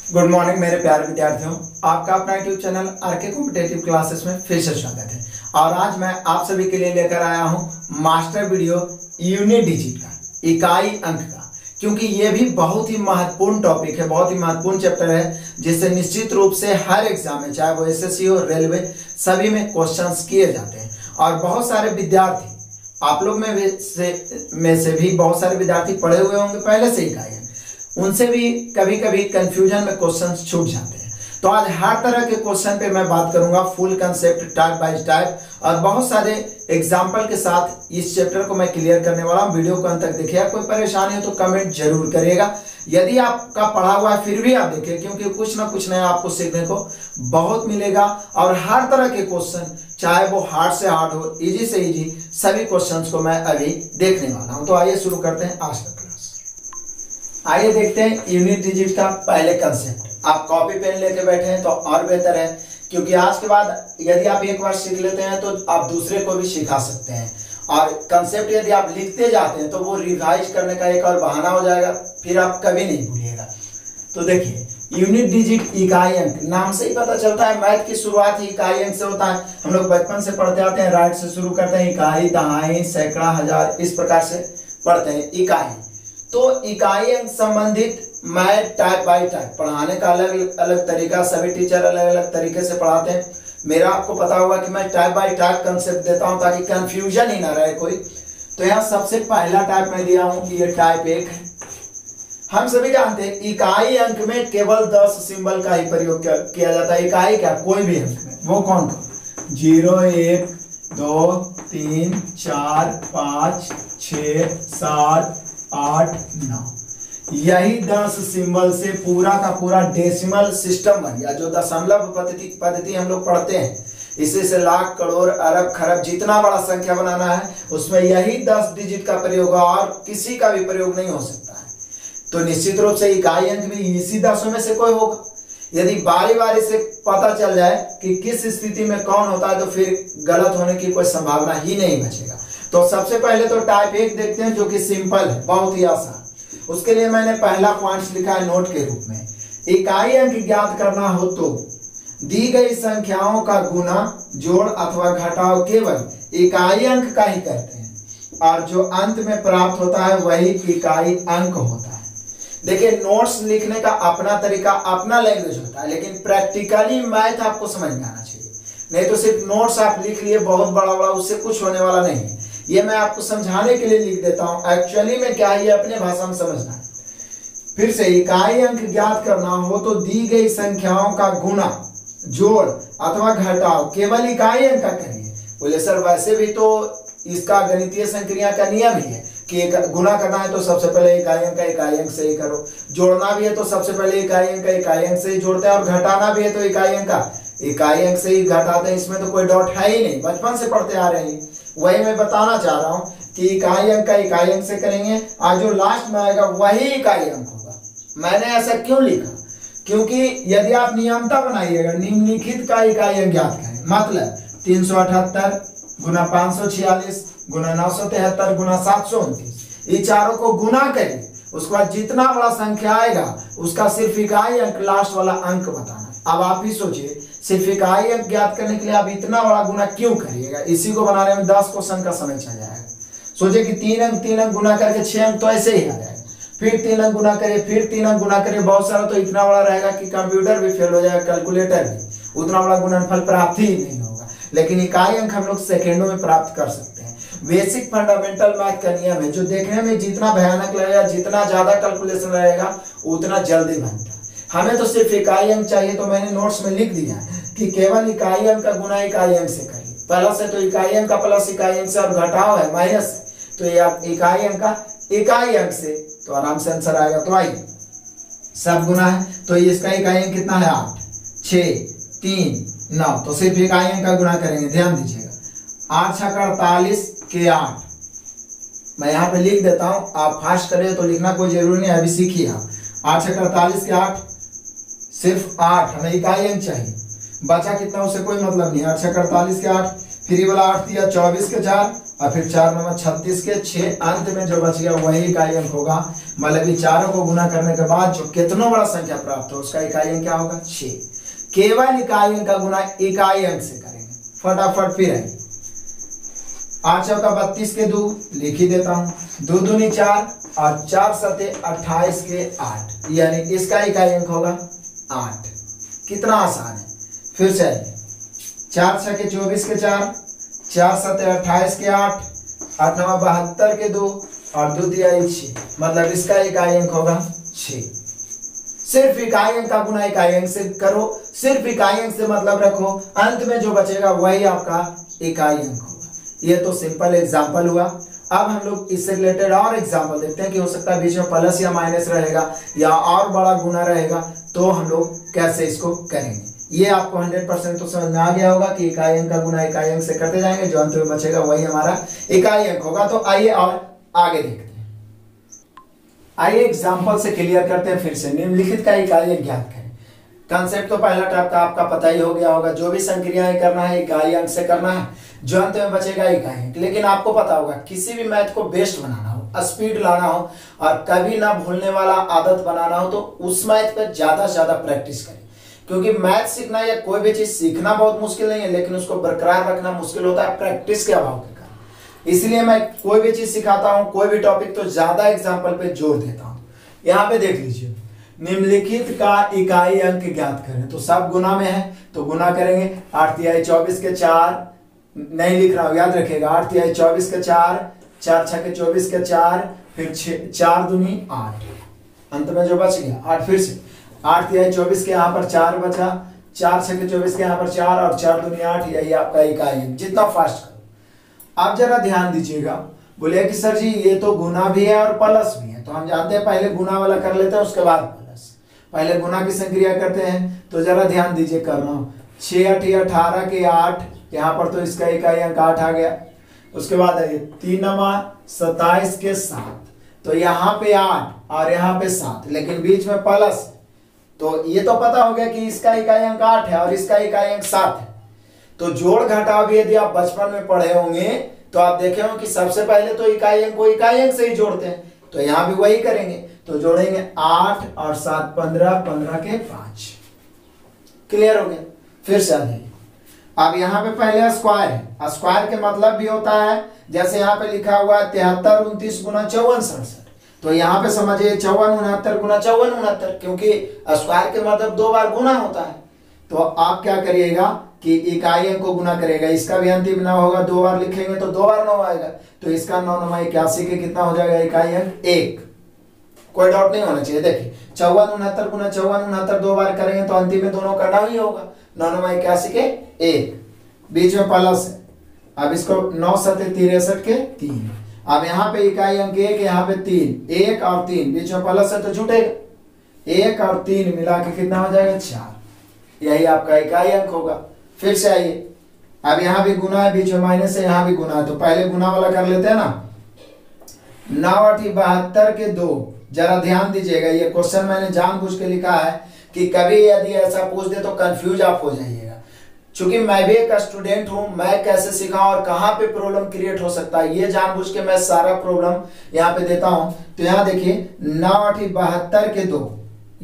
Good morning मेरे प्यारे विद्यार्थियों, आपका अपना YouTube channel RK competitive classes में फिर से स्वागत है। और आज मैं आप सभी के लिए लेकर आया हूं मास्टर वीडियो यूनिट डिजिट का, इकाई अंक का, क्योंकि ये भी बहुत ही महत्वपूर्ण टॉपिक है, बहुत ही महत्वपूर्ण चैप्टर है, जिससे निश्चित रूप से हर एग्जाम में, चाहे वो एसएससी हो, रेलवे, सभी में क्वेश्चंस किए जाते हैं। और बहुत सारे विद्यार्थी, आप लोग में से भी बहुत सारे विद्यार्थी पढ़े हुए होंगे पहले से इकाई अंक, उनसे भी कभी कभी कंफ्यूजन में क्वेश्चंस छूट जाते हैं। तो आज हर तरह के क्वेश्चन पे मैं बात करूंगा, full concept, type bye type, और बहुत सारे एग्जांपल के साथ इस चैप्टर को मैं क्लियर करने वाला हूं। वीडियो को अंत तक देखिएगा। कोई परेशानी हो तो कमेंट जरूर करिएगा। यदि आपका पढ़ा हुआ है फिर भी आप देखिए, क्योंकि कुछ ना कुछ नया आपको सीखने को बहुत मिलेगा। और हर तरह के क्वेश्चन, चाहे वो हार्ड से हार्ड हो, इजी से इजी, सभी क्वेश्चन को मैं अभी देखने वाला हूँ। तो आइए शुरू करते हैं आज का। आइए देखते हैं यूनिट डिजिट का पहले कंसेप्ट। आप कॉपी पेन लेके बैठे हैं तो और बेहतर है, क्योंकि आज के बाद यदि आप एक बार सीख लेते हैं तो आप दूसरे को भी सिखा सकते हैं। और कंसेप्ट यदि आप लिखते जाते हैं तो वो रिवाइज करने का एक और बहाना हो जाएगा, फिर आप कभी नहीं भूलिएगा। तो देखिए, यूनिट डिजिट इकाई अंक, नाम से ही पता चलता है मैथ की शुरुआत ही इकाई अंक से होता है। हम लोग बचपन से पढ़ते आते हैं, राइट से शुरू करते हैं, इकाई, दहाई, सैकड़ा, हजार, इस प्रकार से पढ़ते हैं इकाई। तो इकाई अंक संबंधित मैं टाइप बाय टाइप पढ़ाने का अलग अलग तरीका, सभी टीचर अलग अलग तरीके से पढ़ाते हैं। मेरा आपको पता होगा कि मैं टाइप बाय टाइप कंसेप्ट देता हूं ताकि कंफ्यूजन ही ना रहे कोई। तो यहाँ सबसे पहला टाइप मैं दिया हूं कि ये टाइप 1 है। हम सभी जानते हैं इकाई अंक में केवल 10 सिंबल का ही प्रयोग किया जाता है। इकाई क्या, कोई भी अंक में, वो कौन कौन, 0, 1, 2, 3, 4, 5, 6, 7, 8, 9, यही 10 सिंबल से पूरा का पूरा डेसिमल सिस्टम बन गया। जो दशमलव पद्धति हम लोग पढ़ते हैं, इसी से लाख, करोड़, अरब, खरब, जितना बड़ा संख्या बनाना है उसमें यही 10 डिजिट का प्रयोग होगा और किसी का भी प्रयोग नहीं हो सकता है। तो निश्चित रूप से इकाई अंक भी इसी 10 में से कोई होगा। यदि बारी बारी से पता चल जाए कि किस स्थिति में कौन होता है तो फिर गलत होने की कोई संभावना ही नहीं बचेगा। तो सबसे पहले तो टाइप 1 देखते हैं, जो कि सिंपल है, बहुत ही आसान। उसके लिए मैंने पहला पॉइंट लिखा है नोट के रूप में। इकाई अंक ज्ञात करना हो तो दी गई संख्याओं का गुना, जोड़ अथवा घटाव केवल इकाई अंक का ही करते हैं, और जो अंत में प्राप्त होता है वही इकाई अंक होता है। देखिए, नोट्स लिखने का अपना तरीका, अपना लैंग्वेज होता है, लेकिन प्रैक्टिकली मैथ आपको समझ में आना चाहिए। नहीं तो सिर्फ नोट्स आप लिख लिए बहुत बड़ा बड़ा, उससे कुछ होने वाला नहीं है। ये मैं आपको समझाने के लिए लिख देता हूं, एक्चुअली में क्या है ये अपने भाषा में समझना है। फिर से, इकाई अंक ज्ञात करना हो तो दी गई संख्याओं का गुना, जोड़ अथवा घटाव केवल इकाई अंक का करिए। बोले सर वैसे भी तो इसका गणितीय संक्रिया का नियम ही है कि गुना करना है तो सबसे पहले इकाई अंक से ही करो, जोड़ना भी है तो सबसे पहले इकाई अंक से ही जोड़ते हैं, और घटाना भी है तो इकाई अंक से ही घटाते हैं। इसमें तो कोई डाउट है ही नहीं, बचपन से पढ़ते आ रहे हैं। वही मैं बताना चाह रहा हूं कि इकाई अंक से करेंगे और जो लास्ट में आएगा वही इकाई अंक होगा। मैंने ऐसा क्यों लिखा, क्योंकि यदि आप नियमता बनाइएगा, निम्नलिखित का इकाई अंक ज्ञात करें, मतलब 378 गुना 546 गुना 973 गुना 729, ये चारों को गुना करिए। उसके बाद जितना बड़ा संख्या आएगा उसका सिर्फ इकाई अंक, लास्ट वाला अंक बताना। अब आप ही सोचिए, सिर्फ इकाई अंक ज्ञात करने के लिए आप इतना बड़ा गुना क्यों करिएगा? इसी को बनाने में 10 क्वेश्चन का समय चल जाएगा। सोचिए कि 3 अंक गुना करके 6 अंक तो ऐसे ही आ जाएगा, फिर 3 अंक गुना करिए, फिर 3 अंक गुना करिए, बहुत सारा तो इतना बड़ा रहेगा कि कंप्यूटर भी फेल हो जाएगा, कैलकुलेटर भी, उतना बड़ा गुणनफल प्राप्त ही नहीं होगा। लेकिन इकाई अंक हम लोग सेकेंडों में प्राप्त कर सकते हैं। बेसिक फंडामेंटल मैथ का नियम है, जो देखने में जितना भयानक लगेगा, जितना ज्यादा कैलकुलेशन रहेगा, उतना जल्दी बनता है। हमें तो सिर्फ इकाई अंक चाहिए, तो मैंने नोट्स में लिख दिया कि केवल इकाई अंक का गुना इकाई अंक से करिए। प्लस है तो इकाई अंक का प्लस इकाई अंक से, और घटाव है माइनस है तो ये आप इकाई अंक का इकाई अंक से, तो आराम से आंसर आएगा। तो आइए, सब गुना है तो इसका इकाई अंक कितना है, 8, 6, 3, 9, तो सिर्फ इकाई अंक का गुना करेंगे। ध्यान दीजिएगा, 8 छक्का 48 के 8, मैं यहाँ पे लिख देता हूँ, आप फास्ट करें तो लिखना कोई जरूरी नहीं, अभी सीखिए आप। 8 छक्का 48 के 8, सिर्फ 8 हमें इकाई अंक चाहिए, बचा कितना उससे कोई मतलब नहीं। 8 छक्का 48 के 8, फिर ये वाला 8 दिया 24 के 4 और फिर 4 9 36 के 6, अंत में जो बच गया वही इकाई अंक होगा। मतलब ये चारों को गुना करने के बाद जो कितना बड़ा संख्या प्राप्त हो उसका इकाई अंक क्या होगा 6। केवल इकाई अंक का गुना इकाई अंक से करेंगे। फटाफट फिर आइए 8 चौका 32 के 2 लिख ही देता हूं, 2 दूनी 4 और 4 सते 28 के 8, यानी इसका इकाई अंक होगा 8। कितना आसान है। फिर से 4 6 के 24 के 4, 4 सते 28 के 8, 8 9 72 के 2 और 2 दिया 6, मतलब इसका इकाई अंक होगा 6। सिर्फ इकाई अंक का गुना इकाई अंक से करो, सिर्फ इकाई अंक से मतलब रखो, अंत में जो बचेगा वही आपका इकाई अंक होगा। ये तो सिंपल एग्जांपल हुआ। अब हम लोग इससे रिलेटेड और एग्जांपल देखते हैं कि हो सकता है बीच में प्लस या माइनस रहेगा या और बड़ा गुना रहेगा, तो हम लोग कैसे इसको करेंगे। ये आपको 100% तो समझ में आ गया होगा कि इकाई अंक का गुना इकाई अंक से करते जाएंगे, जो अंत में बचेगा वही हमारा इकाई अंक होगा। तो आइए और आगे देखते हैं। आइए एग्जाम्पल से क्लियर करते हैं। फिर से निम्नलिखित का इकाई अंक ज्ञात करें। कंसेप्ट तो पहला टाइप का आपका पता ही हो गया होगा, जो भी संक्रियाएं करना है इकाई अंक से करना है, जो अंत में बचेगा इकाई अंक। लेकिन आपको पता होगा किसी भी मैथ को बेस्ट बनाना हो, स्पीड लाना हो और कभी ना भूलने वाला आदत बनाना हो, तो उस मैथ पर ज्यादा से ज्यादा प्रैक्टिस करें। क्योंकि मैथ सीखना या कोई भी चीज सीखना बहुत मुश्किल नहीं है, लेकिन उसको बरकरार रखना मुश्किल होता है प्रैक्टिस के अभाव के कारण। इसलिए मैं कोई भी चीज सिखाता हूं, कोई भी टॉपिक, तो ज्यादा एग्जाम्पल पे जोर देता हूं। यहाँ पे देख लीजिए, निम्नलिखित का इकाई अंक ज्ञात करें। तो सब गुना में है तो गुना करेंगे। 8 तिहाई 24 के 4, नहीं लिख रहा हूं, याद रखिएगा। 8 तिहाई 24 के 4, 4 6 के 24 के 4, फिर 4 दूनी 8, अंत में जो बच गया 8। फिर से 8 तिहाई 24 के यहाँ पर 4 बचा, 4 6 के 24 के यहाँ पर 4 और 4 दूनी 8, यही आपका इकाई अंक। जितना फास्ट करो। आप जरा ध्यान दीजिएगा, बोले कि सर जी ये तो गुना भी है और प्लस भी है, तो हम जानते हैं पहले गुना वाला कर लेते हैं उसके बाद प्लस। पहले गुना की संक्रिया करते हैं, तो जरा ध्यान दीजिए कर रहा हूं। 6 8 18 के 8, यहाँ पर तो इसका इकाई अंक 8 आ गया। उसके बाद आइए 3 9 27 के 7, तो यहाँ पे 8 और यहाँ पे 7, लेकिन बीच में प्लस, तो ये तो पता हो गया कि इसका इकाई अंक 8 है और इसका इकाई अंक 7 है। तो जोड़ घटाव भी यदि आप बचपन में पढ़े होंगे तो आप देखे होंगे कि सबसे पहले तो इकाई अंक को इकाई अंक से ही जोड़ते हैं, तो यहां भी वही करेंगे। तो जोड़ेंगे 8 और 7 15, 15 के 5। क्लियर हो गया। फिर से आ जाइए। अब यहाँ पे पहले स्क्वायर है। स्क्वायर के मतलब भी होता है, जैसे यहाँ पे लिखा हुआ है 73 29 गुना 54 67, तो यहाँ पे समझिए 54 69 गुना 54 69, क्योंकि स्क्वायर के मतलब 2 बार गुना होता है। तो आप क्या करिएगा कि इकाई अंक को गुना करेगा, इसका भी अंतिम 9 होगा, 2 बार लिखेंगे तो 2 बार 9 आएगा, तो इसका 9 9 81 के कितना हो जाएगा इकाई अंक 1। कोई डाउट नहीं होना चाहिए। देखिए 54 69 गुना 54 69 2 बार करेंगे तो अंतिम में दोनों करना ही होगा। 9 9 81 के 1, बीच में प्लस है। अब इसको 9 7 63 के 3। अब यहाँ पे इकाई अंक 1, यहाँ पे 3, 1 और 3 बीच में प्लस है तो जुटेगा। 1 और 3 मिला के कितना हो जाएगा 4, यही आपका इकाई अंक होगा। फिर से आइए, अब यहाँ भी गुना है, बीच में माइनस है, यहाँ भी गुना है, तो पहले गुना वाला कर लेते हैं ना। 9 8 72 के 2। जरा ध्यान दीजिएगा, ये क्वेश्चन मैंने जानबूझ के लिखा है कि कभी यदि ऐसा पूछ दे तो कंफ्यूज आप हो जाइएगा। चूंकि मैं भी एक स्टूडेंट हूं, मैं कैसे सीखा और कहां पे प्रॉब्लम क्रिएट हो सकता है, ये जानबूझ के मैं सारा प्रॉब्लम यहाँ पे देता हूं। तो यहाँ देखिए 9 8 72 के 2,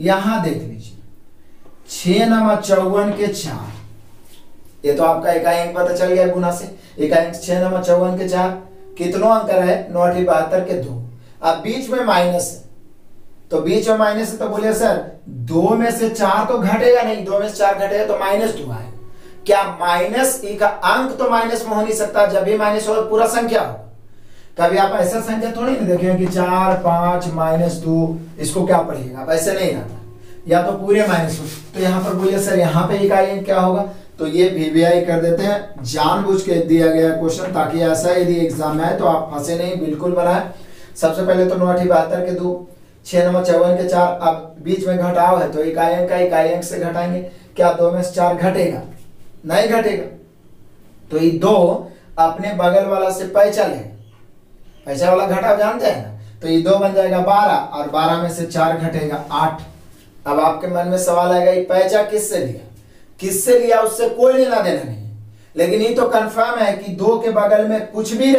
यहाँ देख लीजिए 6 9 54 के 4, ये तो आपका इकाई अंक पता चल गया गुना से। इकाई अंक 6 9 54 के 4, कितनों अंक है 9 8 72 के 2। अब बीच में माइनस है, तो बीच में माइनस है तो बोलिए सर 2 में से 4 तो घटेगा नहीं, 2 में से 4 घटेगा तो -2 आएगा। क्या माइनस का अंक तो माइनस में हो नहीं सकता, जब भी माइनस हो पूरा संख्या हो। कभी आप ऐसा संख्या थोड़ी नहीं देखेंगे कि 4 5 -2, इसको क्या पढ़िएगा आप, ऐसे नहीं रहता, या तो पूरे माइनस हो। तो यहाँ पर बोलिए सर यहाँ पे इकाई अंक क्या होगा, तो ये वीवीआई कर देते हैं, जानबूझ के दिया गया क्वेश्चन, ताकि ऐसा यदि एग्जाम में आए तो आप फंसे नहीं, बिल्कुल बनाए। सबसे पहले तो 9 8 72 के 2, 6 9 54 के 4। अब बीच में घटाव है तो इकाई अंक का इकाई अंक से घटाएंगे। क्या 2 में से 4 घटेगा? नहीं घटेगा, तो ये 2 अपने बगल वाला से पैसा ले, पैसा वाला घटाव जानते हैं ना, तो ये 2 बन जाएगा 12 और 12 में से 4 घटेगा 8। अब आपके मन में सवाल आएगा ये पैसा किससे लिया, किससे लिया, उससे कोई लेना देना नहीं है। लेकिन ये तो कंफर्म है कि 2 के बगल में कुछ भी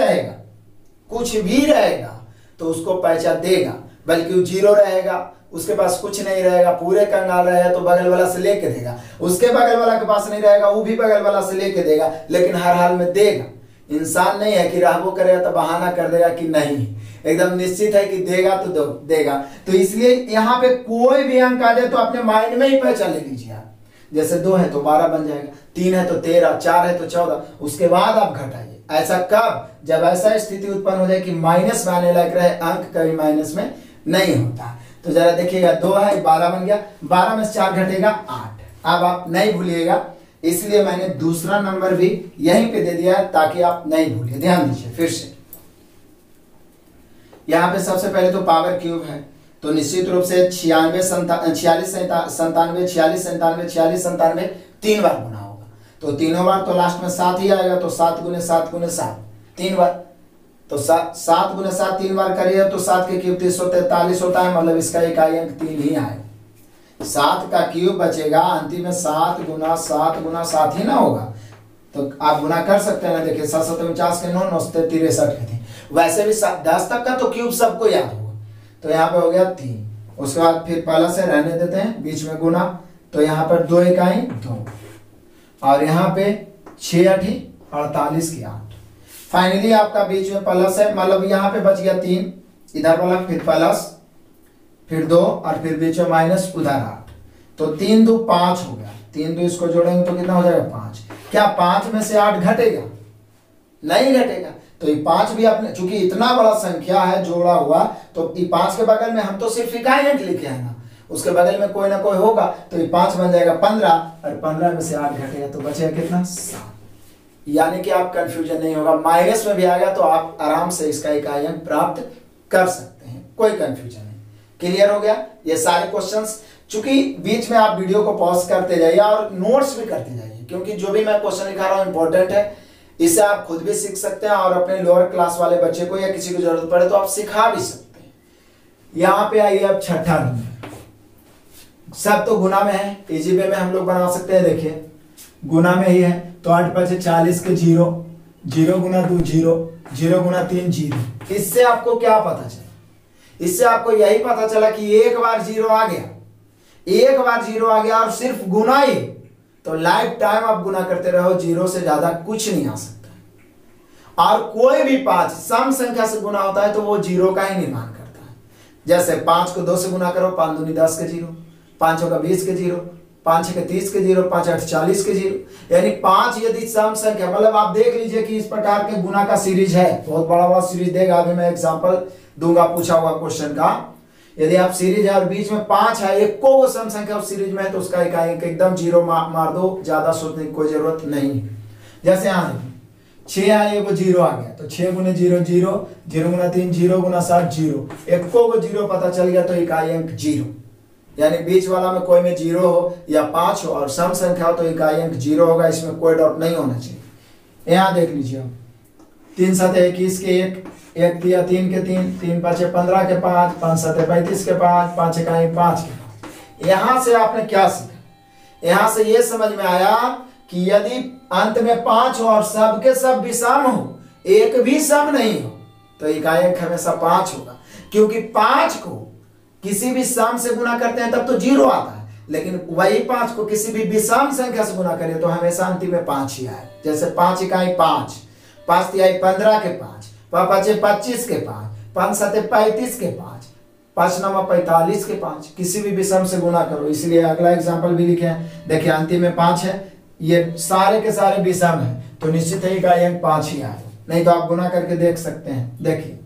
रहेगा तो उसको पैसा देगा, बल्कि वो 0 रहेगा, उसके पास कुछ नहीं रहेगा, पूरे कंगाल रहेगा तो बगल वाला से लेके देगा, उसके बगल वाला के पास नहीं रहेगा वो भी बगल वाला से लेके देगा, लेकिन हर हाल में देगा। इंसान नहीं है कि रहबो करेगा तो बहाना कर देगा कि नहीं, एकदम निश्चित है कि देगा तो देगा। तो इसलिए यहाँ पे कोई भी अंक आ जाए तो अपने माइंड में ही पहचान ले लीजिए आप। जैसे 2 है तो 12 बन जाएगा, 3 है तो 13, 4 है तो 14, उसके बाद आप घटाइए। ऐसा कब? जब ऐसा स्थिति उत्पन्न हो जाए कि माइनस में आने लग रहे, अंक कभी माइनस में नहीं होता। तो जरा देखिएगा 2 है 12 बन गया, 12 में से 4 घटेगा 8। अब आप नहीं भूलिएगा, इसलिए मैंने दूसरा नंबर भी यहीं पे दे दिया ताकि आप नहीं भूलिए। ध्यान दीजिए फिर से, यहाँ पे सबसे पहले तो पावर क्यूब है, तो निश्चित रूप से 46 97 3 बार गुना होगा, तो तीनों बार तो लास्ट में 7 ही आएगा, तो 7 गुने 7 गुने 7 3 बार, तो 7 गुने 7 3 बार करिए तो 7 के क्यूब 343 होता है, मतलब इसका इकाई अंक 3 ही आएगा। 7 का क्यूब बचेगा, अंतिम में 7 गुना 7 ही ना होगा, तो आप गुना कर सकते हैं ना। देखिए 7 7 49 के 9 9 63 के थे, वैसे भी 10 तक का तो क्यूब सबको याद होगा, तो यहाँ पे हो गया 3। उसके बाद फिर पहला से रहने देते हैं, बीच में गुना, तो यहाँ पर 2 इकाई 2, और यहाँ पे 6 8 48 की 8। फाइनली आपका बीच में प्लस है, मतलब यहाँ पे बच गया 3, इधर वाला फिर प्लस, फिर 2, और फिर बीच में माइनस, उधर 8, तो 3 2 5 हो गया। 3 2 इसको जोड़ेंगे तो कितना हो जाएगा 5। क्या 5 में से 8 घटेगा? नहीं घटेगा। तो ये 5 भी अपने, चूंकि इतना बड़ा संख्या है जोड़ा हुआ, तो ये 5 के बगल में हम तो सिर्फ इकाई अंक लिखे हैं ना, उसके बगल में कोई ना कोई होगा, तो ये 5 बन जाएगा 15, और 15 में से 8 घटेगा तो बचेगा कितना 7। यानी कि आप कंफ्यूजन नहीं होगा, माइनस में भी आ गया तो आप आराम से इसका इकाई अंक प्राप्त कर सकते हैं, कोई कंफ्यूजन नहीं। क्लियर हो गया ये सारे क्वेश्चंस? चूंकि बीच में आप वीडियो को पॉज करते जाइए और नोट्स भी करते जाइए, क्योंकि जो भी मैं क्वेश्चन लिखा रहा हूँ इंपॉर्टेंट है, इससे आप खुद भी सीख सकते हैं और अपने लोअर क्लास वाले बच्चे को या किसी को जरूरत पड़े तो आप सिखा भी सकते हैं। यहाँ पे आइए अब छठा नंबर, सब तो गुना में है, इजी वे में हम लोग बना सकते हैं। देखिए गुना में ही है, तो 8 5 40 के 0, 0 गुना 2 0, 0 गुना 3 0। इससे आपको क्या पता चला? इससे आपको यही पता चला कि एक बार 0 आ गया, एक बार 0 आ गया और सिर्फ गुना ही, तो लाइफ टाइम आप गुना करते रहो, 0 से ज्यादा कुछ नहीं आ सकता। और कोई भी 5 सम संख्या से गुना होता है तो वो 0 का ही निर्माण करता है। जैसे 5 को 2 से गुना करो, 5 दूनी 10 के 0, 5 का 20 के 0, 5 6 के 30 के 0, 5 8 40 के 0। यानी 5 यदि सम संख्या, मतलब आप देख लीजिए कि इस प्रकार के गुना का सीरीज है, बहुत बड़ा बड़ा सीरीज देगा, अभी मैं एग्जांपल दूंगा पूछा हुआ क्वेश्चन का। यदि आप सीरीज है और बीच में 5 है, एक को सम संख्या उस सीरीज में है, तो उसका इकाई अंक एकदम 0 मार दो, ज्यादा सोचने की कोई जरूरत नहीं। जैसे यहाँ देखिए 6 है, एगो 0 आ गया, तो 6 गुने 0 0, 0 गुना 3 0 गुना 7 0, एक को 0 पता चल गया तो इकाई अंक 0। यानी बीच वाला में कोई में 0 हो या 5 हो और सम संख्या हो तो इकाई अंक 0 होगा, इसमें कोई डाउट नहीं होना चाहिए। यहाँ देख लीजिए आप 3 7 21 के 1, 1 3 3 के 3, 3 5 15 के 5, 5 7 35 के 5, 5 इकाई 5 के 5। यहाँ से आपने क्या सीखा? यहाँ से ये समझ में आया कि यदि अंत में 5 हो और सब के सब विषम हो, एक भी सम नहीं हो, तो इकाई अंक हमेशा 5 होगा, क्योंकि 5 को किसी भी सम से गुना करते हैं तब तो 0 आता है, लेकिन वही 5 को किसी भी विषम संख्या से गुना करें तो हमेशा अंतिम में 5 ही आए। जैसे 5 इकाई 5, 5 तिहाई 15 के 5, 5 25 के 5, 5 7 35 के 5, 5 9 45 के 5, किसी भी विषम से गुना करो। इसलिए अगला एग्जाम्पल भी लिखे हैं, देखिए अंतिम में 5 है, ये सारे के सारे विषम है, तो निश्चित है इकाई अंक 5 ही आए, नहीं तो आप गुना करके देख सकते हैं। देखिए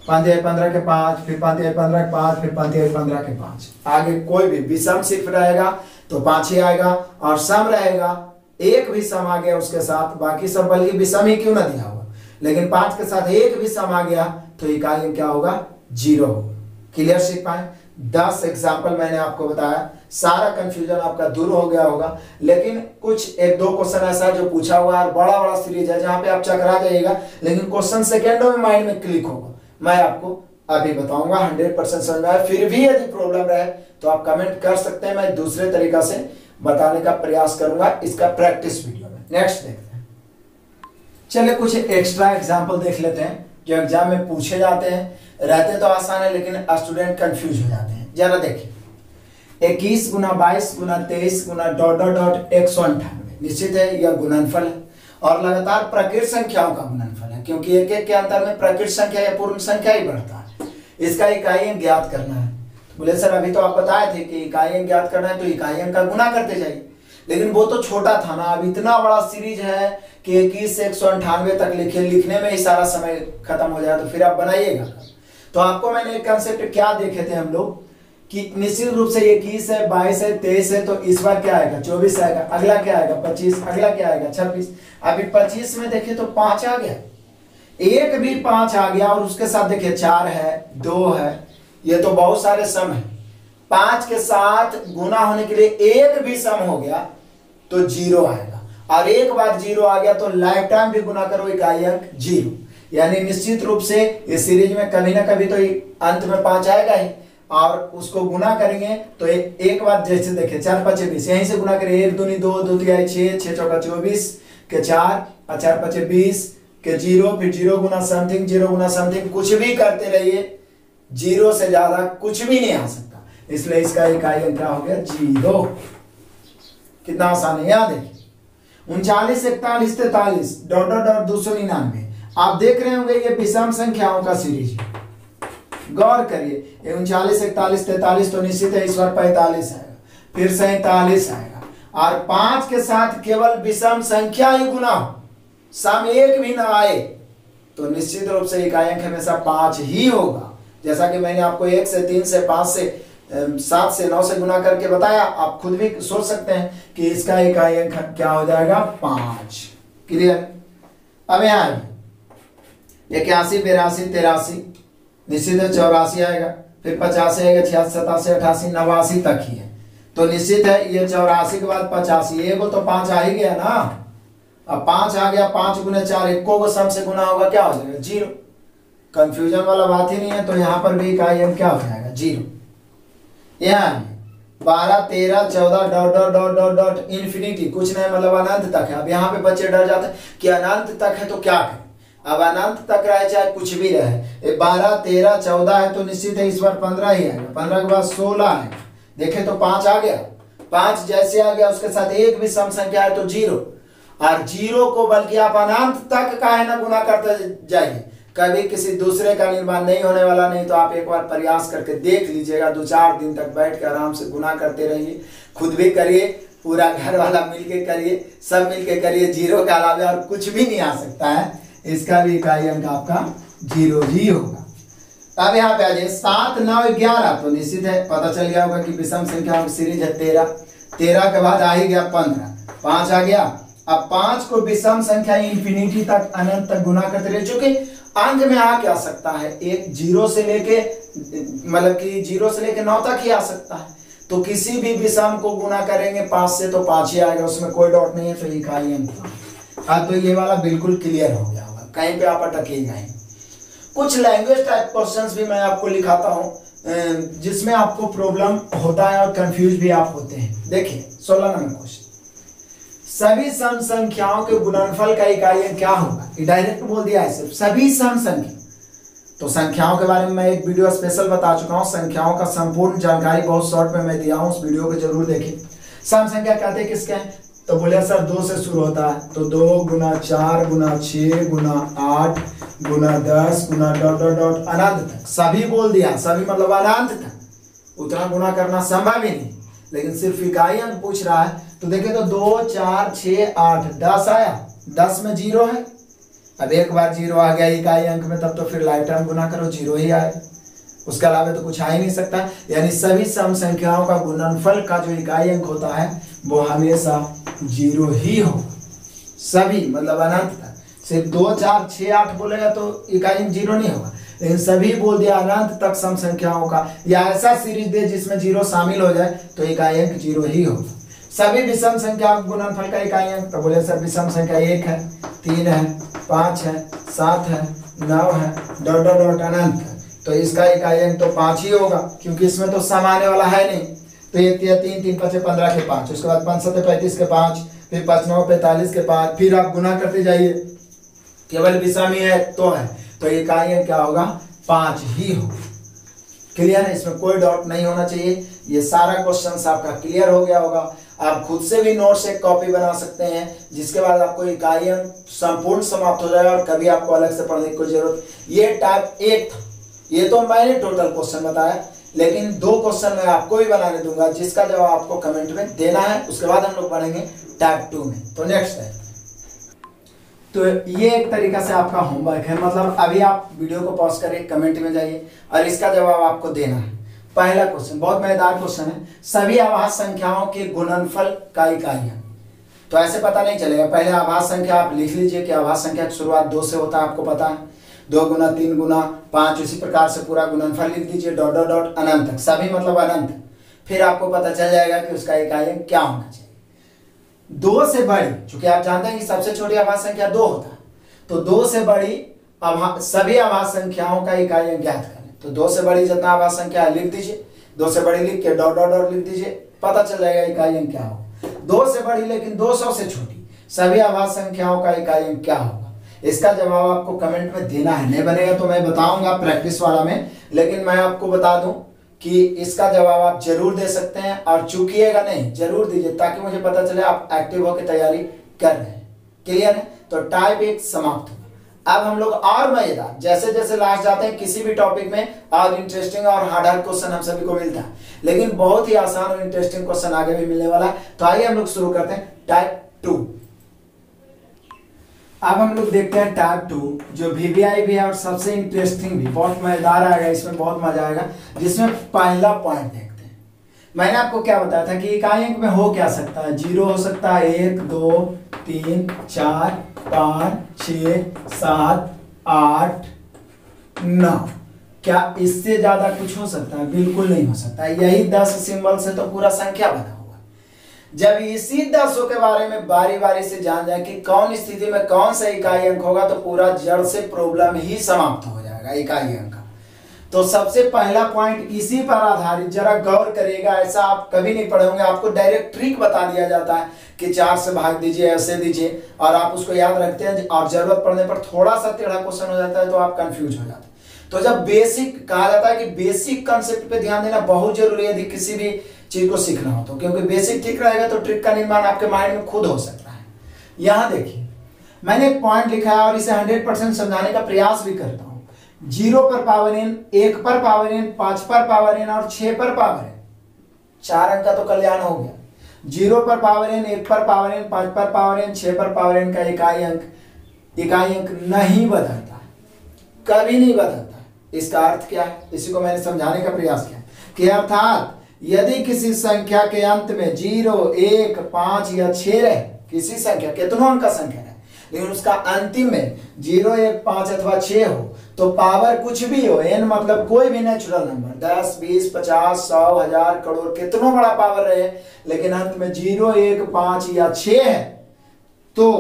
5 तिहाई 15 के 5, फिर 5 तिहाई 15 के 5, फिर 5 तिहाई 15 के 5। आगे कोई भी विषम सिर्फ रहेगा तो 5 ही आएगा, और सम रहेगा, एक भी सम आ गया उसके साथ, बाकी सब बल्कि विषम ही क्यों ना दिया हुआ, लेकिन 5 के साथ एक भी सम आ गया तो इकाई अंक क्या होगा? 0 होगा। क्लियर सीख पाए? 10 एग्जाम्पल मैंने आपको बताया, सारा कंफ्यूजन आपका दूर हो गया होगा। लेकिन कुछ 1 2 क्वेश्चन ऐसा जो पूछा हुआ है, बड़ा बड़ा सीरीज है जहां पे आप चकरा जाइएगा, लेकिन क्वेश्चन सेकेंडों में माइंड में क्लिक होगा। मैं आपको अभी बताऊंगा, 100% समझ में आया। फिर भी यदि प्रॉब्लम रहे तो आप कमेंट कर सकते हैं, मैं दूसरे तरीका से बताने का प्रयास करूंगा इसका प्रैक्टिस वीडियो में। नेक्स्ट देखते हैं। चलिए कुछ एक्स्ट्रा एग्जाम्पल देख लेते हैं जो एग्जाम में पूछे जाते हैं। रहते तो आसान है लेकिन स्टूडेंट कंफ्यूज हो जाते हैं। जरा देखिए 21 गुना 22 गुना 23 गुना डॉट डॉट डॉट 198 निश्चित है यह गुणनफल है और लगातार प्रकृत संख्याओं का गुणनफल है, क्योंकि एक एक के अंतर में प्रकृत संख्या या पूर्ण संख्या ही बढ़ता है। इसका इकाई अंक ज्ञात करना है। बोले सर अभी तो आप बताए थे कि इकाई अंक ज्ञात करना है तो इकाई अंक का गुना करते जाइए, लेकिन वो तो छोटा था ना। अब इतना बड़ा सीरीज है कि 21 से 198 तक लिखने में ही सारा समय खत्म हो जाए, तो फिर आप बनाइएगा। तो आपको मैंने एक कंसेप्ट क्या देखे थे हम लोग कि निश्चित रूप से 21 है 22 है 23 है, तो इस बार क्या आएगा 24 आएगा, अगला क्या आएगा 25, अगला क्या आएगा 26। अभी 25 में देखे तो 5 आ गया, एक भी 5 आ गया और उसके साथ देखिए 4 है 2 है, ये तो बहुत सारे सम है। 5 के साथ गुना होने के लिए एक भी सम हो गया तो 0 आएगा, और एक बार 0 आ गया तो लाइफ टाइम भी गुना करो इकाई अंक 0। यानी निश्चित रूप से इस सीरीज में कभी ना कभी तो अंत में 5 आएगा ही, और उसको गुना करेंगे तो एक बार जैसे देखें 4 5 20 यहीं से गुना करें, 1 दूनी 2 2 तिहाई 6 6 चौका 24 के 4 और 4 5 20 के 0, फिर 0 गुना समथिंग 0 गुना समथिंग, कुछ भी करते रहिए 0 से ज्यादा कुछ भी नहीं आ सकता। इसलिए इसका इकाई अंक क्या हो गया 0। कितना आसान है, याद देखिए 39 41 43 डॉट डॉट डॉट 299। आप देख रहे होंगे ये विषम संख्याओं का सीरीज है, गौर करिए। 39 41 43 तो निश्चित है इस बार 45 आएगा, फिर 47 आएगा, और 5 के साथ केवल विषम संख्या ही गुना हो, सम एक भी ना आए, तो निश्चित रूप से इकाई अंक हमेशा 5 ही होगा। जैसा कि मैंने आपको 1 से 3 से 5 से 7 से 9 से गुना करके बताया, आप खुद भी सोच सकते हैं कि इसका इकाई अंक क्या हो जाएगा 5। क्लियर। अब यहाँ 81 82 83 निश्चित है 84 आएगा, फिर 85 आएगा, 86 87 88 89 तक ही है, तो निश्चित है ये 84 के बाद 85, एगो तो 5 आ ही गया ना। अब 5 आ गया, 5 गुने 4 इक्को को सम से गुना होगा, क्या हो जाएगा 0। कंफ्यूजन वाला बात ही नहीं है, तो यहाँ पर भी इकाई अंक क्या हो जाएगा 0। यहाँ 12 13 14 dot dot dot dot dot infinity, कुछ नहीं मतलब अनंत तक है। अब यहाँ पे बच्चे डर जाते हैं कि अनंत तक है तो क्या करें। अब अनंत तक रहे चाहे कुछ भी रहे, 12 13 14 है तो निश्चित है इस बार 15 ही आएगा, 15 के बाद 16 आएगा, देखे तो 5 आ गया, 5 जैसे आ गया उसके साथ एक भी सम संख्या है तो 0, और 0 को बल्कि आप अनंत तक का है ना गुना करते जाइए, कभी किसी दूसरे का निर्माण नहीं होने वाला। नहीं तो आप एक बार प्रयास करके देख लीजिएगा, 2-4 दिन तक बैठ के आराम से गुना करते रहिए, खुद भी करिए, पूरा घर वाला मिलके करिए, सब मिलके करिए, 0 के अलावा और कुछ भी नहीं आ सकता है। इसका भी इकाई अंक आपका 0 ही होगा। अब यहाँ पे आ जाइए 7 9 11, तो निश्चित है पता चल गया होगा कि विषम संख्याओं की सीरीज है 13 के बाद आ ही गया 15, 5 आ गया। अब 5 को विषम संख्या इंफिनिटी तक अनंत तक गुना करते रहे, चूंकि अंक में आ क्या सकता है, एक 0 से लेके मतलब कि 0 से लेके 9 तक ही आ सकता है, तो किसी भी विषम को गुना करेंगे 5 से तो 5 ही आएगा, उसमें कोई डॉट नहीं है, तो इकाई अंक। हाँ तो ये वाला बिल्कुल क्लियर हो गया होगा, कहीं पे आप अटकेगा नहीं। कुछ लैंग्वेज टाइप क्वेश्चंस भी मैं आपको लिखाता हूँ जिसमें आपको प्रॉब्लम होता है और कंफ्यूज भी आप होते हैं। देखिए 16 नंबर क्वेश्चन, सभी सम संख्याओं के गुणनफल का इकाई अंक क्या होगा। ये डायरेक्ट बोल दिया है सिर्फ सभी सम संख्या। तो संख्याओं के बारे में मैं एक वीडियो स्पेशल बता चुका हूँ, संख्याओं का संपूर्ण जानकारी बहुत शॉर्ट में मैं दिया हूँ, उस वीडियो को जरूर देखें। सम संख्या कहते हैं किसके हैं, तो बोले सर 2 से शुरू होता है, तो 2 गुना 4 गुना 6 गुना 8 गुना 10 गुना डॉट डॉट डॉट अनंत तक, सभी बोल दिया, सभी मतलब अनंत तक, उतना गुना करना संभव ही नहीं, लेकिन सिर्फ इकाई अंक पूछ रहा है। तो देखिए तो 2 4 6 8 10 आया, 10 में 0 है, अब एक बार 0 आ गया इकाई अंक में, तब तो फिर लाइफ टाइम गुना करो 0 ही आए, उसके अलावा तो कुछ आ ही नहीं सकता। यानी सभी सम संख्याओं का गुणनफल का जो इकाई अंक होता है वो हमेशा 0 ही होगा, सभी मतलब अनंत तक। सिर्फ 2 4 6 8 बोलेगा तो इकाई अंक 0 नहीं होगा, लेकिन सभी बोल दिया अनंत तक सम संख्याओं का, या ऐसा सीरीज दे जिसमें 0 शामिल हो जाए तो इकाई अंक 0 ही होगा। सभी विषम संख्याओं के गुणनफल का इकाई अंक, तो बोले सर विषम संख्या 1 है 3 है 5 है 7 है 9 है डॉट डॉट डॉट अनंत है, तो इसका इकाई अंक तो 5 ही होगा, क्योंकि इसमें तो सम आने वाला है नहीं। तो 1 3 3 5 15 के 5, उसके बाद 5 7 35 के 5, फिर 5 9 45 के 5, फिर आप गुना करते जाइए केवल विषम ही है, तो इकाई अंक क्या होगा, 5 ही होगा। क्लियर है, इसमें कोई डाउट नहीं होना चाहिए। ये सारा क्वेश्चन आपका क्लियर हो गया होगा। आप खुद से भी नोट्स एक कॉपी बना सकते हैं, जिसके बाद आपको इकाई अंक संपूर्ण समाप्त हो जाएगा और कभी आपको अलग से पढ़ने की कोई जरूरत। ये टाइप 1 था, ये तो मैंने टोटल क्वेश्चन बताया, लेकिन 2 क्वेश्चन मैं आपको भी बनाने दूंगा, जिसका जवाब आपको कमेंट में देना है। उसके बाद हम लोग बढ़ेंगे टाइप 2 में। तो नेक्स्ट है, तो ये एक तरीका से आपका होमवर्क है, मतलब अभी आप वीडियो को पॉज करिए, कमेंट में जाइए और इसका जवाब आपको देना है। पहला क्वेश्चन बहुत मजेदार क्वेश्चन है, सभी आभास संख्याओं के गुणनफल का इकाई अंक। तो ऐसे पता नहीं चलेगा, पहले आभास संख्या आप लिख लीजिए कि आभास संख्या की शुरुआत 2 से होता है, आपको पता है, 2 गुना 3 गुना 5, इसी प्रकार से पूरा गुणनफल लिख दीजिए डॉट डॉट डॉट अनंत तक, सभी मतलब अनंत। फिर आपको पता चल जाएगा कि उसका इकाई अंक क्या होना चाहिए। 2 से बड़ी, चूंकि आप जानते हैं कि सबसे छोटी आभास संख्या 2 होता है, तो 2 से बड़ी सभी आभास संख्याओं का इकाई अंक ज्ञात करें। तो 2 से बड़ी जितना आभास संख्या है लिख दीजिए, 2 से बड़ी लिख के डॉट डॉट डॉट लिख दीजिए, पता चल जाएगा इकाई अंक क्या होगा। 2 से बड़ी लेकिन 200 से छोटी सभी आभास संख्याओं का इकाई अंक क्या होगा, इसका जवाब आपको कमेंट में देना है। नहीं बनेगा तो मैं बताऊंगा प्रैक्टिस वाला में, लेकिन मैं आपको बता दूं कि इसका जवाब आप जरूर दे सकते हैं और चूकिएगा नहीं, जरूर दीजिए, ताकि मुझे पता चले आप एक्टिव होकर तैयारी कर रहे हैं। क्लियर है, तो टाइप 1 समाप्त हुआ। अब हम लोग और मजेदार, जैसे जैसे लास्ट जाते हैं किसी भी टॉपिक में, और इंटरेस्टिंग और हार्ड क्वेश्चन हम सभी को मिलता है, लेकिन बहुत ही आसान और इंटरेस्टिंग क्वेश्चन आगे भी मिलने वाला है। तो आइए हम लोग शुरू करते हैं टाइप 2। अब हम लोग देखते हैं टाइप 2, जो वीवीआई भी है और सबसे इंटरेस्टिंग भी, बहुत मजेदार आएगा, इसमें बहुत मजा आएगा। जिसमें पहला पॉइंट देखते हैं, मैंने आपको क्या बताया था कि इकाई अंक में हो क्या सकता है, 0 हो सकता है, 1 2 3 4 5 6 7 8 9। क्या इससे ज्यादा कुछ हो सकता है? बिल्कुल नहीं हो सकता। यही 10 सिंबल से तो पूरा संख्या बना हुआ। जब इसी 10 के बारे में बारी बारी से जान जाए कि कौन स्थिति में कौन सा इकाई अंक होगा, तो पूरा जड़ से प्रॉब्लम ही समाप्त हो जाएगा इकाई अंक का। तो सबसे पहला पॉइंट इसी पर आधारित, जरा गौर करिएगा, ऐसा आप कभी नहीं पढ़े होंगे। आपको डायरेक्ट ट्रिक बता दिया जाता है कि 4 से भाग दीजिए, ऐसे दीजिए, और आप उसको याद रखते हैं, और जरूरत पड़ने पर थोड़ा सा टेढ़ा क्वेश्चन हो जाता है तो आप कंफ्यूज हो जाते हैं। तो जब बेसिक कहा जाता है कि बेसिक कंसेप्ट पे ध्यान देना बहुत जरूरी है यदि किसी भी चीज को सीखना हो तो, क्योंकि बेसिक ठीक रहेगा तो ट्रिक का निर्माण आपके माइंड में खुद हो सकता है। यहां देखिए, मैंने एक पॉइंट लिखा है और इसे 100% समझाने का प्रयास भी करता हूं। 0 पर पावर n, 1 पर पावर n, 5 पर पावर n और 6 पर पावर n, 4 अंक का तो कल्याण हो गया। 0 पर पावर n, 1 पर पावर n, 5 पर पावर n, 6 पर पावर n का इकाई अंक नहीं बदलता, कभी नहीं बदलता। इसका अर्थ क्या है, इसी को मैंने समझाने का प्रयास किया कि अर्थात यदि किसी संख्या के अंत में 0 1 5 या 6 रहे, किसी संख्या, कितनों अंक का संख्या है, लेकिन उसका अंतिम में 0 1 5 अथवा 6 हो, तो पावर कुछ भी हो, n मतलब कोई भी नेचुरल नंबर, 10 20 50 100 1000 करोड़, कितनों बड़ा पावर रहे, लेकिन अंत में 0 1 5 या 6 है, तो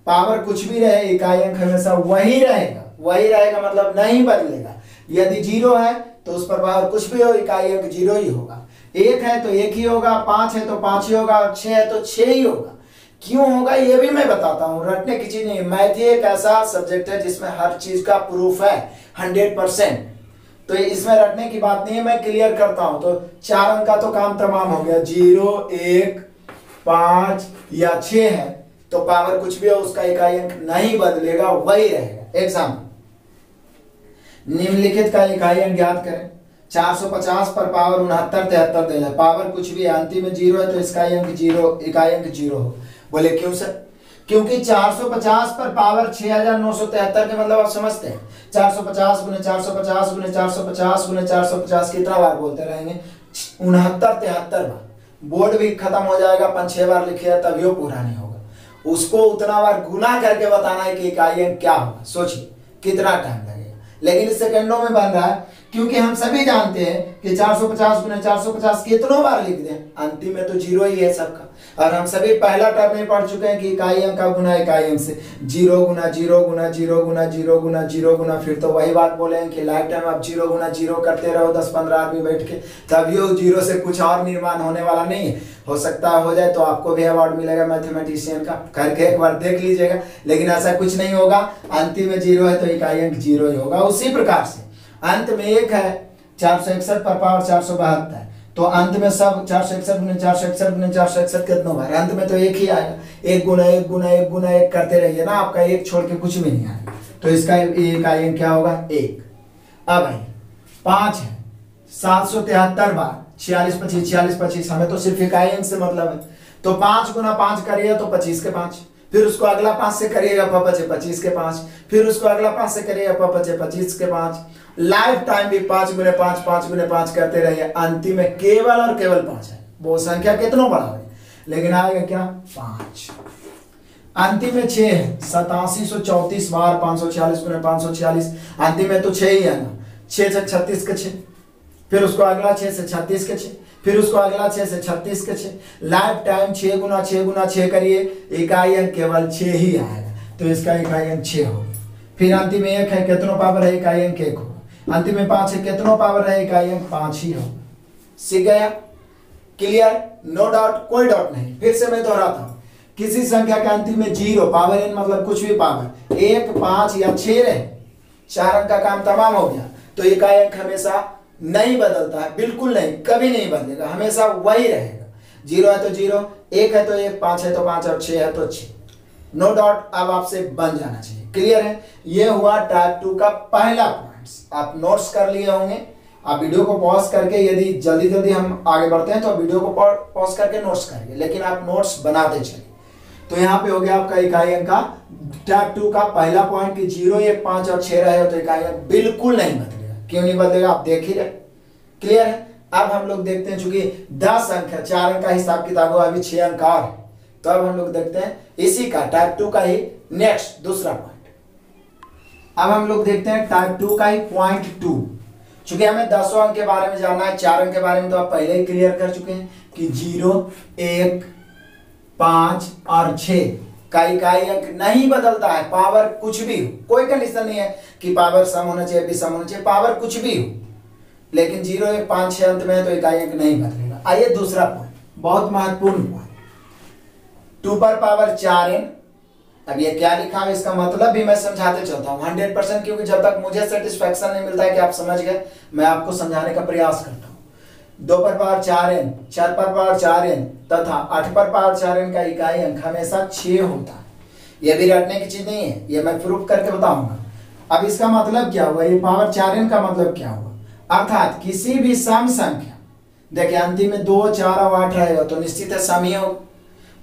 पावर कुछ भी रहे, इकाई अंक हमेशा वही रहेगा। वही रहेगा मतलब नहीं बदलेगा। यदि 0 है तो उस पर पावर कुछ भी हो, इकाई अंक 0 ही होगा। 1 है तो 1 ही होगा, 5 है तो 5 ही होगा, और 6 है तो 6 ही होगा। क्यों होगा ये भी मैं बताता हूं, रटने की चीज नहीं। मैथ एक ऐसा सब्जेक्ट है जिसमें हर चीज का प्रूफ है 100%, तो इसमें रटने की बात नहीं है, मैं क्लियर करता हूं। तो 4 अंक का तो काम तमाम हो गया। 0 1 5 या 6 है तो पावर कुछ भी हो, उसका इकाई अंक नहीं बदलेगा, वही रहेगा। एग्जाम्पल, निम्नलिखित का इकाई अंक ज्ञात करें। 450 पर पावर 69 73 देना, पावर कुछ भी है, अंतिम में 0 है तो इसका इकाई अंक 0 हो। बोले क्यों सर? क्योंकि 450 पर पावर 6973 के मतलब आप समझते हैं, 450 गुने 450 गुने 450 गुने 450 कितना बार बोलते रहेंगे? 69 73 बार। बोर्ड भी खत्म हो जाएगा, 5-6 बार लिखिए तभी वो पूरा नहीं होगा। उसको उतना बार गुना करके बताना है कि इकाई अंक क्या होगा। सोचिए कितना टाइम लगेगा, लेकिन इस सेकंडों में बन रहा है, क्योंकि हम सभी जानते हैं कि 450 गुने 450 कितनों बार लिख दें, अंतिम में तो 0 ही है सबका। और हम सभी पहला टर्म में पढ़ चुके हैं कि इकाई अंक का गुना इकाई अंक से, 0 गुना 0 गुना 0 गुना 0 गुना 0 गुना, फिर तो वही बात बोले हैं कि लाइफ टाइम आप 0 गुना 0 करते रहो 10-15 आदमी बैठ के, तभी वो 0 से कुछ और निर्माण होने वाला नहीं है। हो सकता है हो जाए तो आपको भी अवार्ड मिलेगा मैथमेटिशियन का, करके एक बार देख लीजिएगा। लेकिन ऐसा कुछ नहीं होगा, अंतिम में 0 है तो इकाई अंक 0 ही होगा। उसी प्रकार से अंत में 1 है, 461 पर पावर 472, तो अंत में सब 461 गुने 461 गुने 461 कितना होगा, अंत में तो 1 ही आएगा। 1 गुना 1 गुना 1 गुना 1 करते रहिए ना, आपका 1 छोड़ के कुछ भी नहीं आएगा। तो इसका इकाई अंक क्या होगा, 1। अब भाई 5 है, 773 बार 46 25 46 25, हमें तो सिर्फ इकाई अंक से मतलब है। तो 5 गुना 5 करिए तो 25 के 5, फिर उसको अगला 5 से करिएगा 25 के 5, फिर उसको अगला 5 से करिएगा 25 के 5। लाइफ टाइम भी 5 गुने 5 5 गुने 5 करते रहिए, अंतिम में केवल और केवल 5 है। वो संख्या कितनों बड़ा है, लेकिन आएगा क्या, 5। अंतिम में 6 है, 8734 बार 546 गुने 546, अंतिम में तो 6 ही है ना, 6 6 36 के 6, फिर उसको अगला 6 से 36 के 6, फिर उसको अगला 6 से 36 के 6। लाइफ टाइम 6 गुना 6 गुना 6 करिए, इकाई अंक केवल 6 ही आएगा, तो इसका इकाई अंक 6 होगा। फिर अंतिम में 1 है, कितनों पावर है, इकाई अंक 1 होगा। अंतिम में 5 है, कितनों पावर है, इकाई अंक 5 ही होगा। सीख गया, क्लियर, नो डाउट, कोई डाउट नहीं। फिर से मैं दोहराता हूं, किसी संख्या के अंतिम में 0 पावर n मतलब कुछ भी पावर 1 5 या 6 रहे, 4 अंक का काम तमाम हो गया, तो इकाई अंक हमेशा नहीं बदलता है, बिल्कुल नहीं, कभी नहीं बदलेगा, हमेशा वही रहेगा। 0 है तो 0, 1 है तो 1, 5 है तो 5 और 6 है तो 6। नो डाउट, अब आपसे बन जाना चाहिए। क्लियर है, ये हुआ टाइप 2 का पहला पॉइंट्स। आप नोट्स कर लिए होंगे, आप वीडियो को पॉज करके, यदि जल्दी जल्दी हम आगे बढ़ते हैं तो वीडियो को पॉज करके नोट्स करिए, लेकिन आप नोट्स बनाते चलिए। तो यहाँ पे हो गया आपका इकाई अंक का टाइप 2 का पहला पॉइंट कि 0 1 5 और 6 रहे हो तो इकाई अंक बिल्कुल नहीं बदलेगा। क्यों नहीं बदलेगा, आप देख ही रहे। क्लियर है, अब हम लोग देखते हैं, चूंकि 10 अंक है, 4 अंक का हिसाब किताब हुआ, अभी 6 अंक और है, तो अब हम लोग देखते हैं इसी का टाइप 2 का ही नेक्स्ट दूसरा पॉइंट। अब हम लोग देखते हैं टाइप 2 का ही पॉइंट 2। चूंकि हमें 10 अंक के बारे में जानना है, 4 अंक के बारे में तो आप पहले ही क्लियर कर चुके हैं कि 0 1 5 और 6 का इकाई अंक नहीं बदलता है, पावर कुछ भी हो, कोई कंडीशन नहीं है कि पावर सम होना चाहिए, विषम होना चाहिए, पावर कुछ भी हो, लेकिन 0 1 5 6 अंत में तो इकाई अंक नहीं बदलेगा। आइए दूसरा पॉइंट, बहुत महत्वपूर्ण पॉइंट, 2 पर पावर 4n। अब ये क्या लिखा है, इसका मतलब भी मैं समझाते चलता हूँ 100%, क्योंकि जब तक मुझे सेटिस्फेक्शन नहीं मिलता है कि आप समझ गए, मैं आपको समझाने का प्रयास करता हूँ। 2 पर पावर 4n, 4 पर पावर 4n तथा 8 पर पावर 4n का इकाई अंक हमेशा 6 होता है। यह भी रटने की चीज नहीं है, यह मैं प्रूफ करके बताऊंगा। अब इसका मतलब क्या हुआ, ये पावर 4n का मतलब क्या हुआ, अर्थात किसी भी सम संख्या, देखिए अंतिम में 2 4 और 8 रहेगा तो निश्चित है सम ही होगा।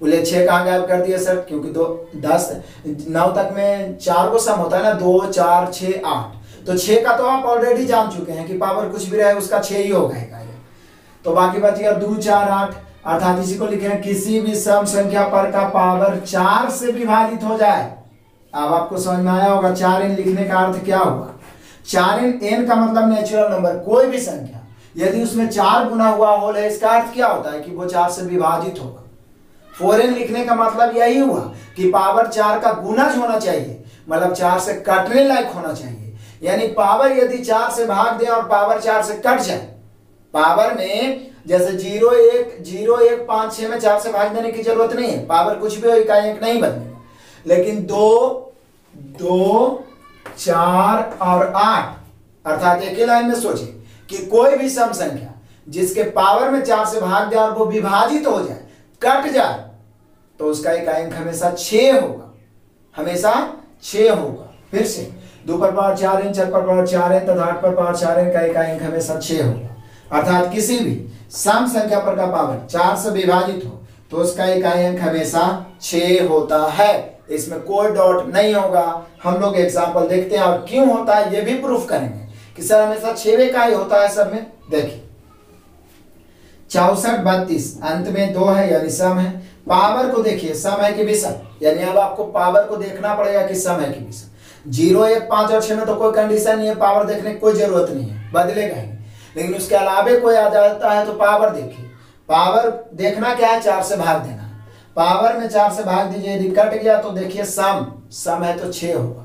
बोले 6 कहाँ गायब कर दिया सर, क्योंकि 2 10 9 तक में 4 को सम होता है ना, 2 4 6 8, तो 6 का तो आप ऑलरेडी जान चुके हैं कि पावर कुछ भी रहे उसका 6 ही होगा। तो बाकी बच गया 2 4 8, अर्थात इसी को लिखे हैं किसी भी सम संख्या पर का पावर 4 से विभाजित हो जाए। अब आपको समझ में आया होगा 4n लिखने का अर्थ क्या हुआ। 4n का मतलब नेचुरल नंबर, कोई भी संख्या यदि उसमें 4 गुना हुआ होल है, इसका अर्थ क्या होता है कि वो 4 से विभाजित होगा। 4n लिखने का मतलब यही हुआ कि पावर 4 का गुणज होना चाहिए, मतलब 4 से कटने लायक होना चाहिए। यानी पावर यदि 4 से भाग दे और पावर 4 से कट जाए, पावर में जैसे 0 1 5 6 में 4 से भाग देने की जरूरत नहीं है, पावर कुछ भी हो इकाई अंक नहीं बदलेगा। लेकिन 2 4 और 8, अर्थात एक ही लाइन में सोचिए कि कोई भी सम संख्या जिसके पावर में 4 से भाग जाए और वो विभाजित हो जाए, कट जाए, तो उसका इकाई अंक हमेशा 6 होगा, हमेशा 6 होगा। फिर से 2 पर पावर 4n, 4 पर पावर 4n तथा 8 पर पावर 4n का इकाई अंक हमेशा 6 होगा। अर्थात किसी भी सम संख्या पर का पावर 4 से विभाजित हो तो उसका इकाई अंक हमेशा 6 होता है, इसमें कोई डाउट नहीं होगा। हम लोग एग्जांपल देखते हैं और क्यों होता है ये भी प्रूफ करेंगे कि सर हमेशा 6वें का ही होता है सब में। देखिए 64 32 अंत में 2 है यानी सम है। पावर को देखिए सम है कि विषम, यानी अब आपको पावर को देखना पड़ेगा कि सम है कि विषम। 0 1 5 और 6 में तो कोई कंडीशन नहीं है, पावर देखने की कोई जरूरत नहीं है, बदलेगा ही। लेकिन उसके अलावे कोई आ जाता है तो पावर देखिए, पावर देखना क्या है, 4 से भाग देना। पावर में 4 से भाग दीजिए, यदि कट गया तो देखिए सम है तो 6 होगा।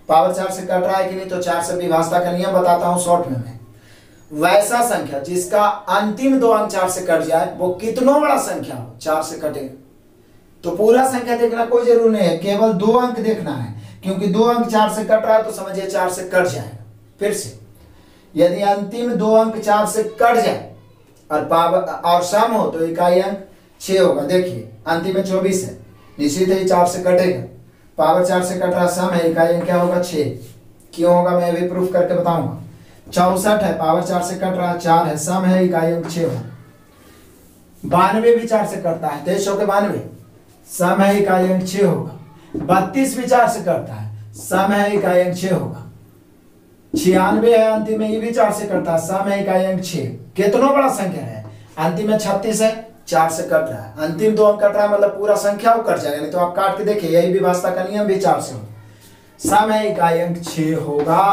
पावर 4 से कट रहा है कि नहीं, तो 4 से विभाजता का नियम बताता हूं शॉर्ट में मैं। वैसा संख्या जिसका अंतिम दो अंक 4 से कट जाए वो कितना बड़ा संख्या हो 4 से कटेगा। तो पूरा संख्या देखना कोई जरूर नहीं है, केवल 2 अंक देखना है, क्योंकि 2 अंक 4 से कट रहा है तो समझिए 4 से कट जाएगा। फिर से यदि अंतिम 2 अंक 4 से कट जाए और पावर और सम हो तो इकाई अंक 6 होगा। देखिए अंतिम में 24 है, निश्चित ही 4 से कटेगा, पावर 4 से कट रहा, सम है, इकाई अंक क्या होगा 6। क्यों होगा मैं अभी प्रूफ करके बताऊंगा। 64 है, पावर 4 से कट रहा, 4 है, सम है, इकाई अंक 6 होगा। 92 भी 4 से कटता है, 23 के 92, सम है, इकाई अंक 6 होगा। 32 भी 4 से कटता है, सम है, इकाई अंक 6 होगा। 96 है अंतिम में, ये भी 4 से कटता है, सम है, इकाई अंक 6। कितना बड़ा संख्या है, अंतिम में 36 है, 4 से कट रहा है, अंतिम 2 अंक कट रहा है, मतलब पूरा संख्या वो कट जाएगा। नहीं तो आप काट के देखिए, यही विभाज्यता का नियम भी 4 से हो, सम है, इकाई अंक 6 होगा।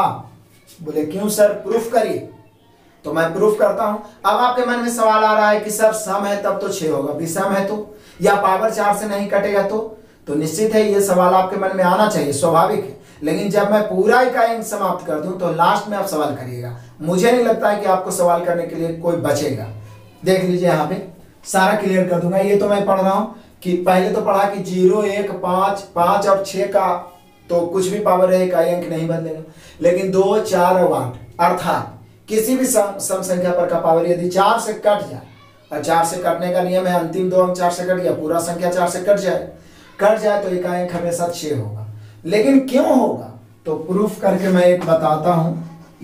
बोले क्यों सर, प्रूफ करिए। तो मैं प्रूफ करता हूं। अब आपके मन में सवाल आ रहा है कि सर सम है तब तो 6 होगा, विषम है तो, या पावर 4 से नहीं कटेगा तो निश्चित है ये सवाल आपके मन में आना चाहिए, स्वाभाविक है। लेकिन जब मैं पूरा इकाई अंक समाप्त कर दूं तो लास्ट में आप सवाल करिएगा। मुझे नहीं लगता है कि आपको सवाल करने के लिए कोई बचेगा। देख लीजिए यहाँ पे सारा क्लियर कर दूंगा। ये तो मैं पढ़ रहा हूं कि पहले तो पढ़ा कि 0, 1, 5, 5 और 6 का तो कुछ भी पावर है, इकाई अंक नहीं बदलेगा। लेकिन 2, 4 और 8 अर्थात किसी भी सम संख्या पर का पावर यदि 4 से कट जाए, और 4 से कटने का नियम है अंतिम 2 अंक 4 से कट गया, पूरा संख्या 4 से कट जाए तो इकाई अंक हमेशा 6 होगा। लेकिन क्यों होगा तो प्रूफ करके मैं एक बताता हूं,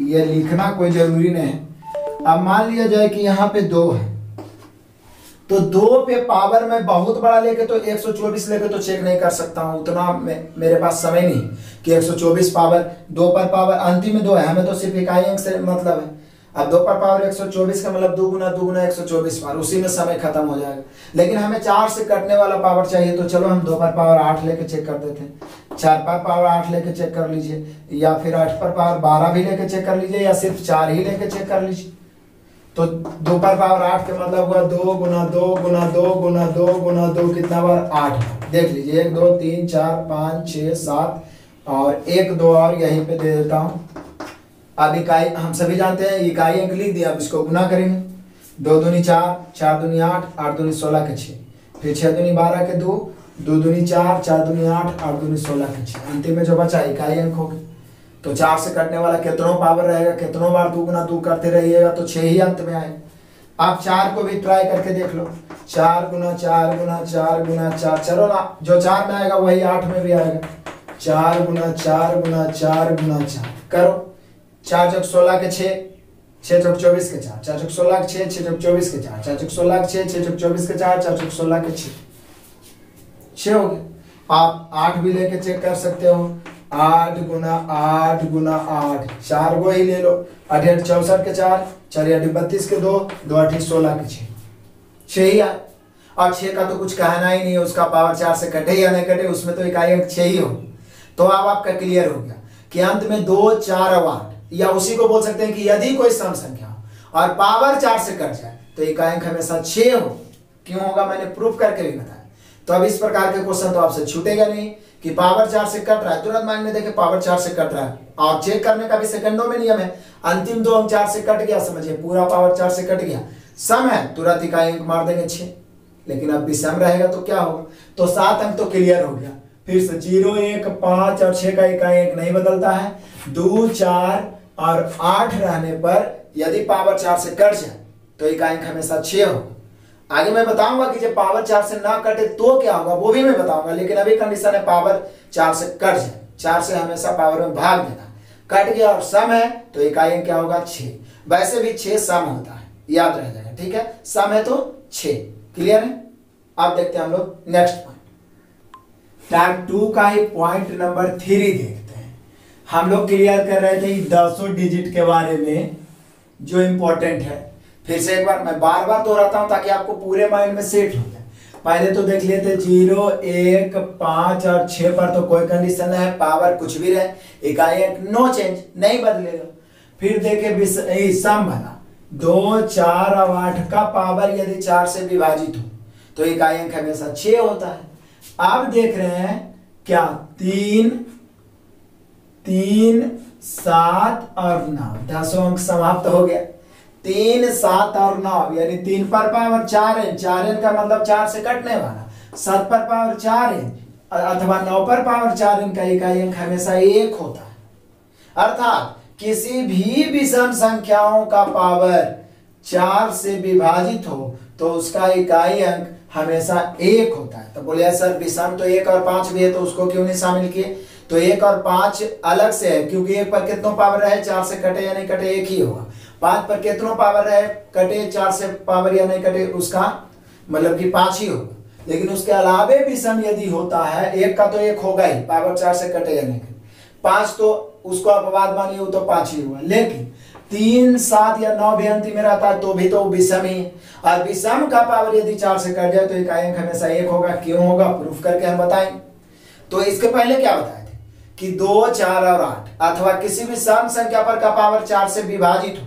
ये लिखना कोई जरूरी नहीं है। अब मान लिया जाए कि यहाँ पे 2 है, तो 2 पे पावर मैं बहुत बड़ा लेके तो 124 लेके तो चेक नहीं कर सकता हूं, उतना मेरे पास समय नहीं कि 124 पावर 2 पर पावर अंतिम में 2 है, हमें तो सिर्फ इकाई अंक से मतलब है। अब 2 पर पावर 124 का मतलब 2 गुना 2 गुना 124 पावर, उसी में समय खत्म हो जाएगा। लेकिन हमें 4 से कटने वाला पावर चाहिए, तो चलो हम 2 पर पावर 8 लेके चेक कर देते हैं, 4 पर पावर 8 लेके चेक कर लीजिए, या फिर 8 पर पावर 12 भी लेके चेक कर लीजिए, या सिर्फ 4 ही लेके चेक कर लीजिए। तो 2 पर पावर 8 के मतलब हुआ 2 गुना 2 गुना 2 गुना 2 गुना 2 कितना बार 8। देख लीजिए 1 2 3 4 5 6 7 और 1 2 और यहीं पे दे देता हूं। अब इकाई हम सभी जानते हैं, इकाई अंक लिख दिया, अब इसको गुना करेंगे। 2 दूनी 4, 4 दूनी 8, 8 दूनी 16 के 6, फिर 6 दूनी 12 के 2, 2 दूनी 4, 4 दूनी 8, 8 दूनी 16 के 6, अंतिम में जो बचा इकाई अंक हो गया। तो 4 से कटने वाला कितनों पावर रहेगा, कितनों बार 2 गुना 2 करते रहिएगा तो 6 ही अंत में आएगा। आप 4 को भी ट्राई करके देख लो, 4 गुना 4 गुना 4 गुना 4, चलो ना जो 4 में आएगा वही 8 में भी आएगा। 4 गुना 4 गुना 4 गुना 4 करो, 4 चौक 16 के 6, 6 चौक 24 के 4, 4 चौक 16 के 6, 6 चौक 24 के 4, 4 चौक 16 के 6, 6 चौक 24 के 4, 4 चौक 16 के 6 हो गए। आप 8 भी लेके चेक कर सकते हो, 8 गुना 8 गुना 8, 4 को ही ले लो, 8 8 64 के 4, 4 8 32 के 2, 2 8 16 के 6, 6 ही आए। और 6 का तो कुछ कहना ही नहीं है, उसका पावर 4 से कटे या नहीं कटे, उसमें तो इकाई अंक 6 ही हो। तो अब आपका क्लियर हो गया कि अंत में 2 4 और 8, या उसी को बोल सकते हैं कि यदि कोई सम संख्या और पावर 4 से कट जाए तो इकाई अंक हमेशा 6 हो। क्यों होगा मैंने प्रूफ करके भी बताया। तो अब इस प्रकार के क्वेश्चन तो आपसे छूटेगा नहीं कि पावर 4 से कट रहा है, तुरंत माइंड में देखे पावर 4 से कट रहा है, और चेक करने का भी सेकंडों में नियम है। अंतिम 2 अंक 4 से कट गया, समझिए पूरा पावर 4 से कट गया, सम है तुरंत इकाई अंक मार देंगे 6। लेकिन अब विषम रहेगा तो क्या होगा, तो 7 अंक तो क्लियर हो गया। फिर से 0 1 5 और 6 का इकाई अंक नहीं बदलता है। 2 4 और 8 रहने पर यदि पावर 4 से कट जाए तो इकाई अंक हमेशा 6 होगा। आगे मैं बताऊंगा कि जब पावर 4 से ना कटे तो क्या होगा, वो भी मैं बताऊंगा। लेकिन अभी कंडीशन है पावर 4 से कट जाए, 4 से हमेशा पावर में भाग देना, कट गया और सम है तो इकाई अंक क्या होगा 6। वैसे भी 6 सम होता है, याद रह जाएगा, ठीक है, सम है तो 6। क्लियर है। अब देखते हैं हम लोग नेक्स्ट पॉइंट, टाइप 2 का ही पॉइंट नंबर 3 देखते हैं। हम लोग क्लियर कर रहे थे 10 डिजिट के बारे में जो इंपॉर्टेंट है। फिर से एक बार मैं बार बार दोहराता हूं ताकि आपको पूरे माइंड में सेट हो जाए। पहले तो देख लेते 0 1 5 और 6 पर तो कोई कंडीशन नहीं है, पावर कुछ भी रहे, इकाई अंक नो चेंज, नहीं बदलेगा। फिर देखे सम बना 2 4 और 8 का पावर यदि 4 से विभाजित हो तो इकाई अंक हमेशा 6 होता है। अब देख रहे हैं क्या 3 3 7 और 9, 10 अंक समाप्त हो गया। 3, 7 और 9 यानी 3 पर पावर 4n, 4n का मतलब 4 से कटने वाला, 7 पर पावर 4n अथवा 9 पर पावर 4n का इकाई अंक हमेशा 1 होता है। अर्थात किसी भी विषम संख्याओं का पावर 4 से विभाजित हो तो उसका इकाई अंक हमेशा 1 होता है। तो बोले सर विषम तो 1 और 5 भी है तो उसको क्यों नहीं शामिल किए? तो 1 और 5 अलग से है, क्योंकि 1 पर कितनों पावर रहे, 4 से कटे या नहीं कटे 1 ही होगा। 5 पर कितनों पावर रहे, कटे 4 से पावर या नहीं कटे, उसका मतलब कि 5 ही होगा। लेकिन उसके अलावे विषम यदि होता है, 1 का तो 1 होगा ही, पावर 4 से कटे या नहीं कटे, 5 तो उसको अपवाद मानिए, वो तो 5 ही हुआ। लेकिन 3, 7 या 9 भी अंतिम में रहता है तो भी तो विषम ही है। और विषम का पावर यदि 4 से कट जाए तो इकाई अंक हमेशा 1 होगा। क्यों होगा प्रूफ करके हम बताएंगे। तो इसके पहले क्या बताए थे कि 2, 4 और 8 अथवा किसी भी सम संख्या पर का पावर 4 से विभाजित हो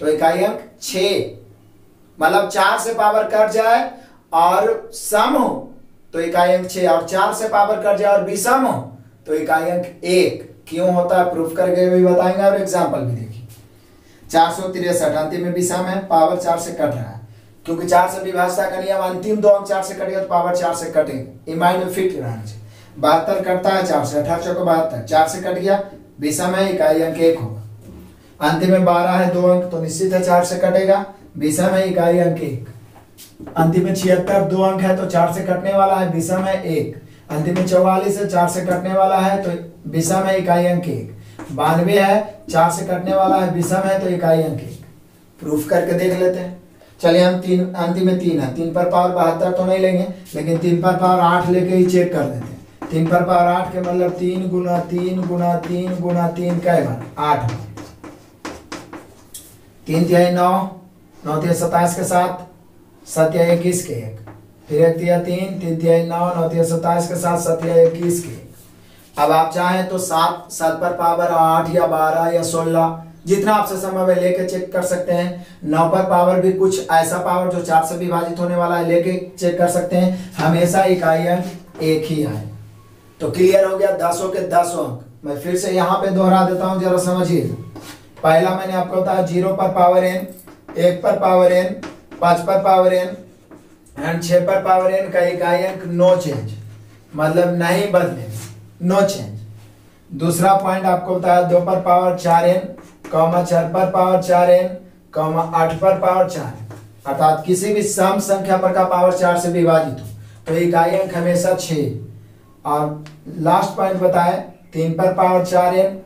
तो इकाई अंक 6, मतलब 4 से पावर कट जाए और सम हो तो इकाई अंक 6, और 4 से पावर कट जाए और विषम हो तो इकाई अंक 1। क्यों होता है प्रूफ करके भी बताएंगे और एग्जाम्पल भी देखिए। 463 अंतिम में विषम है, पावर 4 से कट रहा है, क्योंकि 4 से विभाजता का नियम, अंतिम 2 अंक 4 से कटेगा तो पावर 4 से कटेगा, ये माइंड में फिट रहना चाहिए। 72 कटता है 4 से, 18 चौको 72, 4 से कट गया, विषम है, इकाई अंक 1 होगा। अंतिम में 12 है 2 अंक तो निश्चित है 4 से कटेगा, विषम है, इकाई अंक 1। अंतिम में 76 2 अंक है तो 4 से कटने वाला है, विषम है 1। अंतिम में 44 है 4 से कटने वाला है तो विषम है, इकाई अंक 1। 92 है 4 से कटने वाला है, विषम है तो इकाई अंक 1। प्रूफ करके देख लेते हैं। चलिए हम अंतिम में 3 है, 3 पर पावर 72 तो नहीं लेंगे, लेकिन 3 पर पावर 8 लेके ही चेक कर देते हैं। 3 पर पावर 8 के मतलब 3 गुना 3 गुना 3 गुना 3 का बार 8, 3 तिहाई 9, 9 तिहाई 27 के 7, 7 तिहाई 21 के 1, फिर 1 तिहाई 3, 3 तिहाई 9, 9 तिहाई 27 के 7, 7 तिहाई 21 के 1। अब आप चाहें तो 7 पर पावर 8 या 12 या 16 जितना आपसे संभव है लेके चेक कर सकते हैं। 9 पर पावर भी कुछ ऐसा पावर जो 4 से विभाजित होने वाला है लेके चेक कर सकते हैं। हमेशा इकाई अंक 1 ही आए। तो क्लियर हो गया 10 के 10 अंक। मैं फिर से यहाँ पे दोहरा देता हूँ, जरा समझिए। पहला मैंने आपको बताया 0 पर पावर n, 1 पर पावर n, 5 पर पावर n एंड 6 पर पावर n का इकाई अंक नो चेंज, मतलब नहीं बदले, नो चेंज। दूसरा पॉइंट आपको बताया 2 पर पावर 4n, 4 पर पावर 4n, 8 पर पावर 4, अर्थात किसी भी सम संख्या पर का पावर 4 से विभाजित हो तो इकाई अंक हमेशा 6। और लास्ट पॉइंट बताए 3 पर पावर 4n,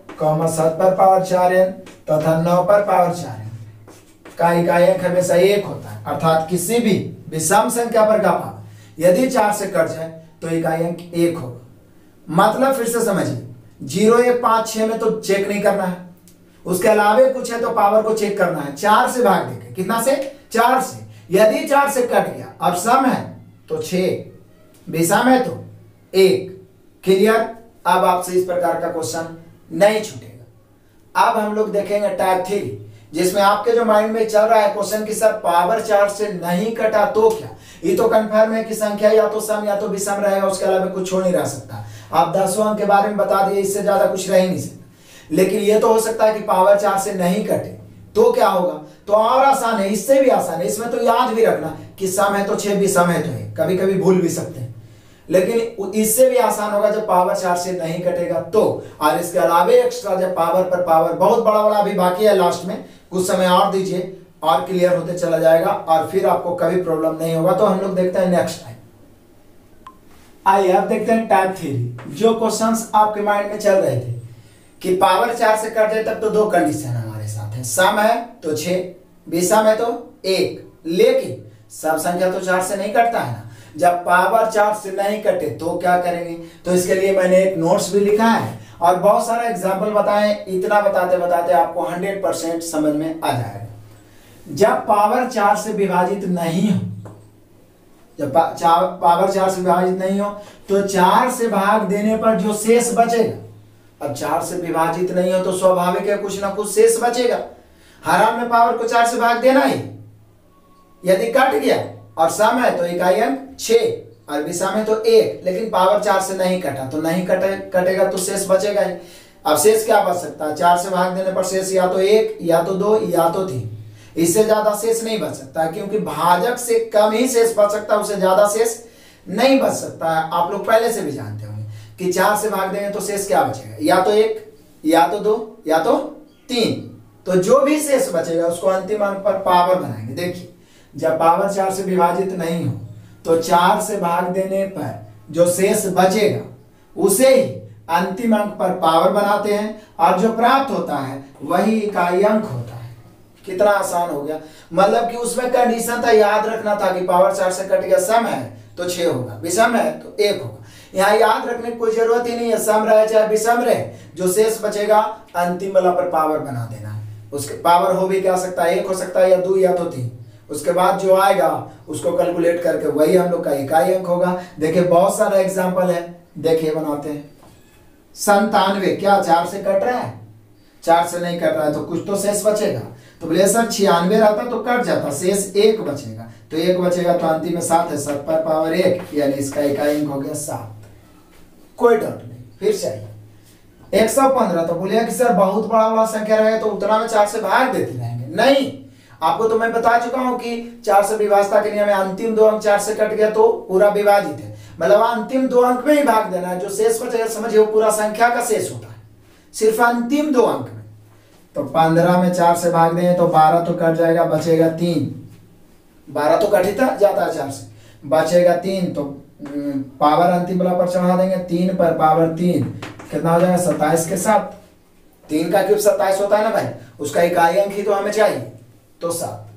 7 पर पावर 4n तथा 9 पर पावर 4n का इकाई अंक हमेशा 1 होता है, अर्थात किसी भी विषम संख्या पर का पावर यदि 4 से कट जाए तो इकाई अंक 1 होगा। मतलब फिर से समझिए, 0, 1, 5, 6 में तो चेक नहीं करना है, उसके अलावे कुछ है तो पावर को चेक करना है। 4 से भाग देंगे, कितना से? 4 से। यदि 4 से कट गया और सम है तो 6, विषम है तो 1। क्लियर? अब आपसे इस प्रकार का क्वेश्चन नहीं छूटेगा। अब हम लोग देखेंगे टाइप 3, जिसमें आपके जो माइंड में चल रहा है क्वेश्चन की सर पावर 4 से नहीं कटा तो क्या? ये तो कंफर्म है कि संख्या या तो सम या तो विषम रहेगा, उसके अलावा कुछ हो नहीं रह सकता। आप 10 अंक के बारे में बता दिए, इससे ज्यादा कुछ रह ही नहीं सकता। लेकिन ये तो हो सकता है कि पावर 4 से नहीं कटे तो क्या होगा? तो और आसान है, इससे भी आसान है। इसमें तो याद भी रखना कि सम है तो 6, विषम है तो 1, कभी कभी भूल भी सकते हैं। लेकिन इससे भी आसान होगा जब पावर 4 से नहीं कटेगा तो। और इसके अलावे एक्स्ट्रा जब पावर पर पावर, बहुत बड़ा बड़ा अभी बाकी है, लास्ट में कुछ समय और दीजिए और क्लियर होते चला जाएगा और फिर आपको कभी प्रॉब्लम नहीं होगा। तो हम लोग देखते हैं नेक्स्ट टाइम। आइए अब देखते हैं टाइप 3। जो क्वेश्चंस आपके माइंड में चल रहे थे कि पावर 4 से कट जाए तब तो 2 कंडीशन हमारे साथ है, सम है तो 6, विषम है तो 1। लेकिन सब संख्या तो 4 से नहीं कटता है ना। जब पावर 4 से नहीं कटे तो क्या करेंगे? तो इसके लिए मैंने एक नोट्स भी लिखा है और बहुत सारा एग्जाम्पल बताए। इतना बताते बताते आपको 100% समझ में आ जाएगा। जब पावर 4 से विभाजित नहीं हो, जब पावर 4 से विभाजित नहीं हो तो 4 से भाग देने पर जो शेष बचेगा, अब 4 से विभाजित नहीं हो तो स्वाभाविक है कुछ ना कुछ शेष बचेगा। हर हाल में पावर को 4 से भाग देना ही। यदि कट गया और सम है तो इकाई अंक 6 और विषम है तो 1, लेकिन पावर 4 से नहीं कटा तो नहीं कटेगा तो शेष बचेगा ही। अब शेष क्या बच सकता है? 4 से भाग देने पर शेष या तो 1 या तो 2 या तो 3। इससे ज्यादा शेष नहीं बच सकता है, क्योंकि भाजक से कम ही शेष बच सकता है, उससे ज्यादा शेष नहीं बच सकता है। आप लोग पहले से भी जानते होंगे कि 4 से भाग देंगे तो शेष क्या बचेगा, या तो 1, या तो 2, या तो 3। तो जो भी शेष बचेगा उसको अंतिम अंक पर पावर बनाएंगे। देखिए, जब पावर 4 से विभाजित नहीं हो तो 4 से भाग देने पर जो शेष बचेगा उसे ही अंतिम अंक पर पावर बनाते हैं, और जो प्राप्त होता है वही इकाई अंक होता है। कितना आसान हो गया। मतलब कि उसमें कंडीशन था, याद रखना था कि पावर 4 से कट गया, सम है तो 6 होगा, विषम है तो 1 होगा। यहाँ याद रखने की कोई जरूरत ही नहीं है, सम रहे चाहे विषम रहे, जो शेष बचेगा अंतिम वाला पर पावर बना देना है। उसके पावर हो भी क्या सकता है, 1 हो सकता है, या 2, या तो 3। उसके बाद जो आएगा उसको कैलकुलेट करके वही हम लोग का इकाई अंक होगा। देखिए बहुत सारा एग्जाम्पल है, देखिए बनाते हैं। 97 क्या 4 से कट रहा है, 4 से नहीं कट रहा है तो कुछ तो शेष बचेगा। तो बोले सर 96 रहता तो कट जाता, शेष 1 बचेगा, तो 1 बचेगा तो अंतिम में 7 है, 7 पर पावर 1, यानी इसका इकाई अंक हो गया 7। कोई डाउट नहीं। फिर चाहिए 115, तो बोलिए कि सर बहुत बड़ा संख्या रहेगा तो उतना में 4 से भाग देते रहेंगे। नहीं, आपको तो मैं बता चुका हूं कि 4 से विभाजता के नियम में अंतिम 2 अंक 4 से कट गया तो पूरा विभाजित है, मतलब अंतिम 2 अंक में ही भाग देना है। जो शेष बचेगा समझिए वो पूरा संख्या का शेष होता है, सिर्फ अंतिम 2 अंक में। तो 15 में 4 से भाग दें तो 12 तो कट जाएगा, बचेगा 3। 12 तो कट ही जाता है 4 से, बचेगा 3। तो पावर अंतिम वाला पर चढ़ा देंगे, 3 पर पावर 3 कितना हो जाएगा, 27 के साथ। 3 का क्यूब 27 होता है ना भाई, उसका इकाई अंक ही तो हमें चाहिए, तो 7।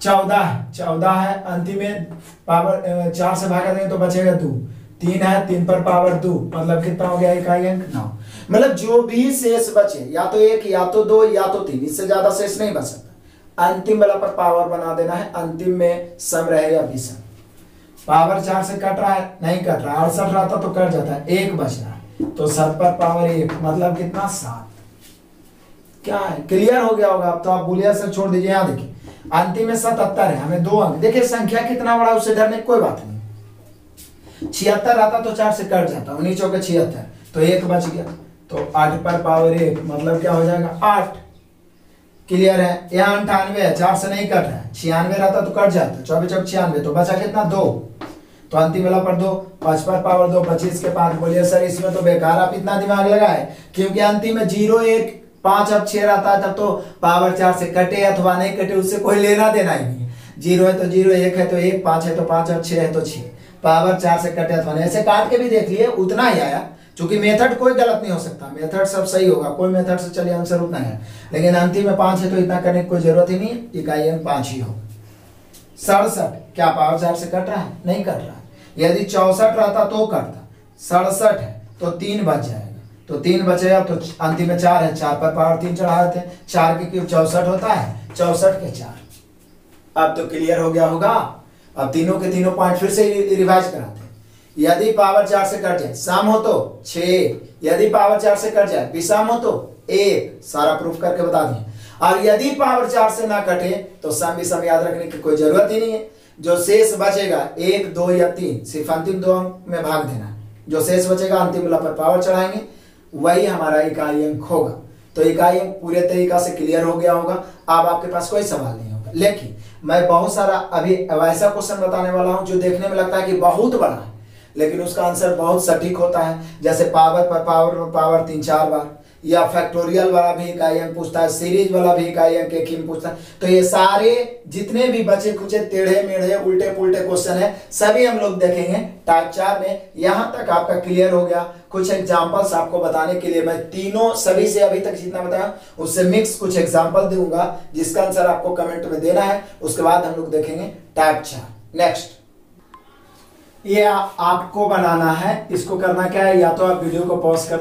14 है, अंतिम में पावर 4 से भागा देंगे तो बचेगा 2। 3 है, 3 पर पावर 2, मतलब कितना हो गया इकाई अंक 9। मतलब जो भी शेष बचे, या तो 1, या तो 2, या तो 3, इससे ज्यादा शेष नहीं बच सकता। अंतिम वाला पर पावर बना देना है, अंतिम में सम रहेगा विषम। पावर 4 से कट रहा है, नहीं कट रहा, 68 रहता तो कट जाता है, 1 बच रहा है, तो 7 पर पावर 1, मतलब कितना 7। क्या है, क्लियर हो गया होगा। अब तो आप बुलियन से छोड़ दीजिए। यहाँ देखिए अंतिम में 77 है, हमें 2 अंक। देखिए संख्या कितना बड़ा, उससे डरने की कोई बात नहीं। 76 रहता तो 4 से कट जाता, 19 चौके 76, तो 1 बच गया, तो 8 पर पावर 1, मतलब क्या हो जाएगा 8। क्लियर है। यहाँ 98 है, 4 से नहीं कट रहा है, 96 रहता तो कट जाता, 24 चौक 96, तो बचा कितना 2, तो अंतिम वाला पर 2, 5 पर पावर 2, 25 के 5। बोलिए सर इसमें तो बेकार आप इतना दिमाग लगाए, क्योंकि अंतिम में 0, 1, 5 अब 6 रहता है, तब तो पावर 4 से कटे अथवा नहीं कटे उससे कोई लेना देना ही नहीं है। 0 है तो 0, 1 है तो 1, 5 है तो 5, अब 6 है तो 6। पावर 4 से कटे अथवा नहीं, ऐसे काट के भी देख लिए उतना ही आया, क्योंकि मेथड कोई गलत नहीं हो सकता, मेथड सब सही होगा, कोई मेथड से चलिए आंसर उतना है। लेकिन अंतिम में 5 है तो इतना करने की कोई जरूरत ही नहीं, इकाई अंक 5 ही होगा। 67 क्या पावर 4 से कट रहा है, नहीं कट रहा है। यदि 64 रहता तो कटता, 67 है तो 3 बच जाएगा, तो 3 बचेगा, तो अंतिम में 4 है, 4 पर पावर 3 चढ़ा देते हैं, 4 के क्यूब 64 होता है, 64 के 4। अब तो क्लियर हो गया होगा। अब तीनों के तीनों पॉइंट फिर से रिवाइज कराते हैं। यदि पावर 4 से कट जाए, सम हो तो 6, यदि पावर 4 से कट जाए विषम हो तो 1, सारा प्रूफ करके बता दिए। और यदि पावर 4 से ना कटे तो सम विषम याद रखने की कोई जरूरत ही नहीं है। जो शेष बचेगा 1, 2 या 3, सिर्फ अंतिम 2 अंक में भाग देना है। जो शेष बचेगा अंतिम वाला पर पावर चढ़ाएंगे, वही हमारा इकाई अंक होगा। तो इकाई अंक पूरे तरीका से क्लियर हो गया होगा। अब आपके पास कोई सवाल नहीं होगा। लेकिन मैं बहुत सारा अभी ऐसा क्वेश्चन बताने वाला हूं जो देखने में लगता है कि बहुत बड़ा है, लेकिन उसका आंसर बहुत सटीक होता है। जैसे पावर पर पावर 3-4 बार, या फैक्टोरियल वाला भी इकाई अंक पूछता है, सीरीज वाला भी इकाई अंक एक ही में पूछता है। तो ये सारे जितने भी बचे कुचे टेढ़े मेढ़े उल्टे पुल्टे क्वेश्चन है, सभी हम लोग देखेंगे टाइप 4 में। यहां तक आपका क्लियर हो गया। कुछ एग्जांपल्स आपको बताने के लिए मैं तीनों सभी से अभी तक जितना बताया उससे मिक्स कुछ एग्जांपल दूंगा, जिसका आंसर आपको कमेंट में देना है। उसके बाद हम लोग देखेंगे टाइप 4। नेक्स्ट, ये आपको बनाना है। इसको करना क्या है, या तो आप वीडियो को पॉज कर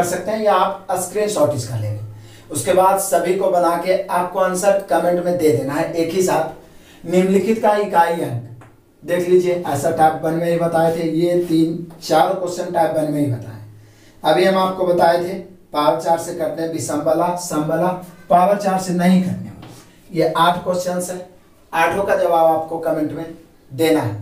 सकते हैं, या आप स्क्रीनशॉट इसका लेंगे। उसके बाद सभी को बना के आपको आंसर कमेंट में दे देना है एक ही साथ। निम्नलिखित का इकाई अंक देख लीजिए, ऐसा टाइप 1 में ही बताए थे। ये 3-4 क्वेश्चन टाइप 1 में ही बताए। अभी हम आपको बताए थे पावर 4 से कटने विषम वाला, सम वाला, पावर 4 से नहीं कटने वाला। ये 8 क्वेश्चन है। 8 का जवाब आपको कमेंट में देना है।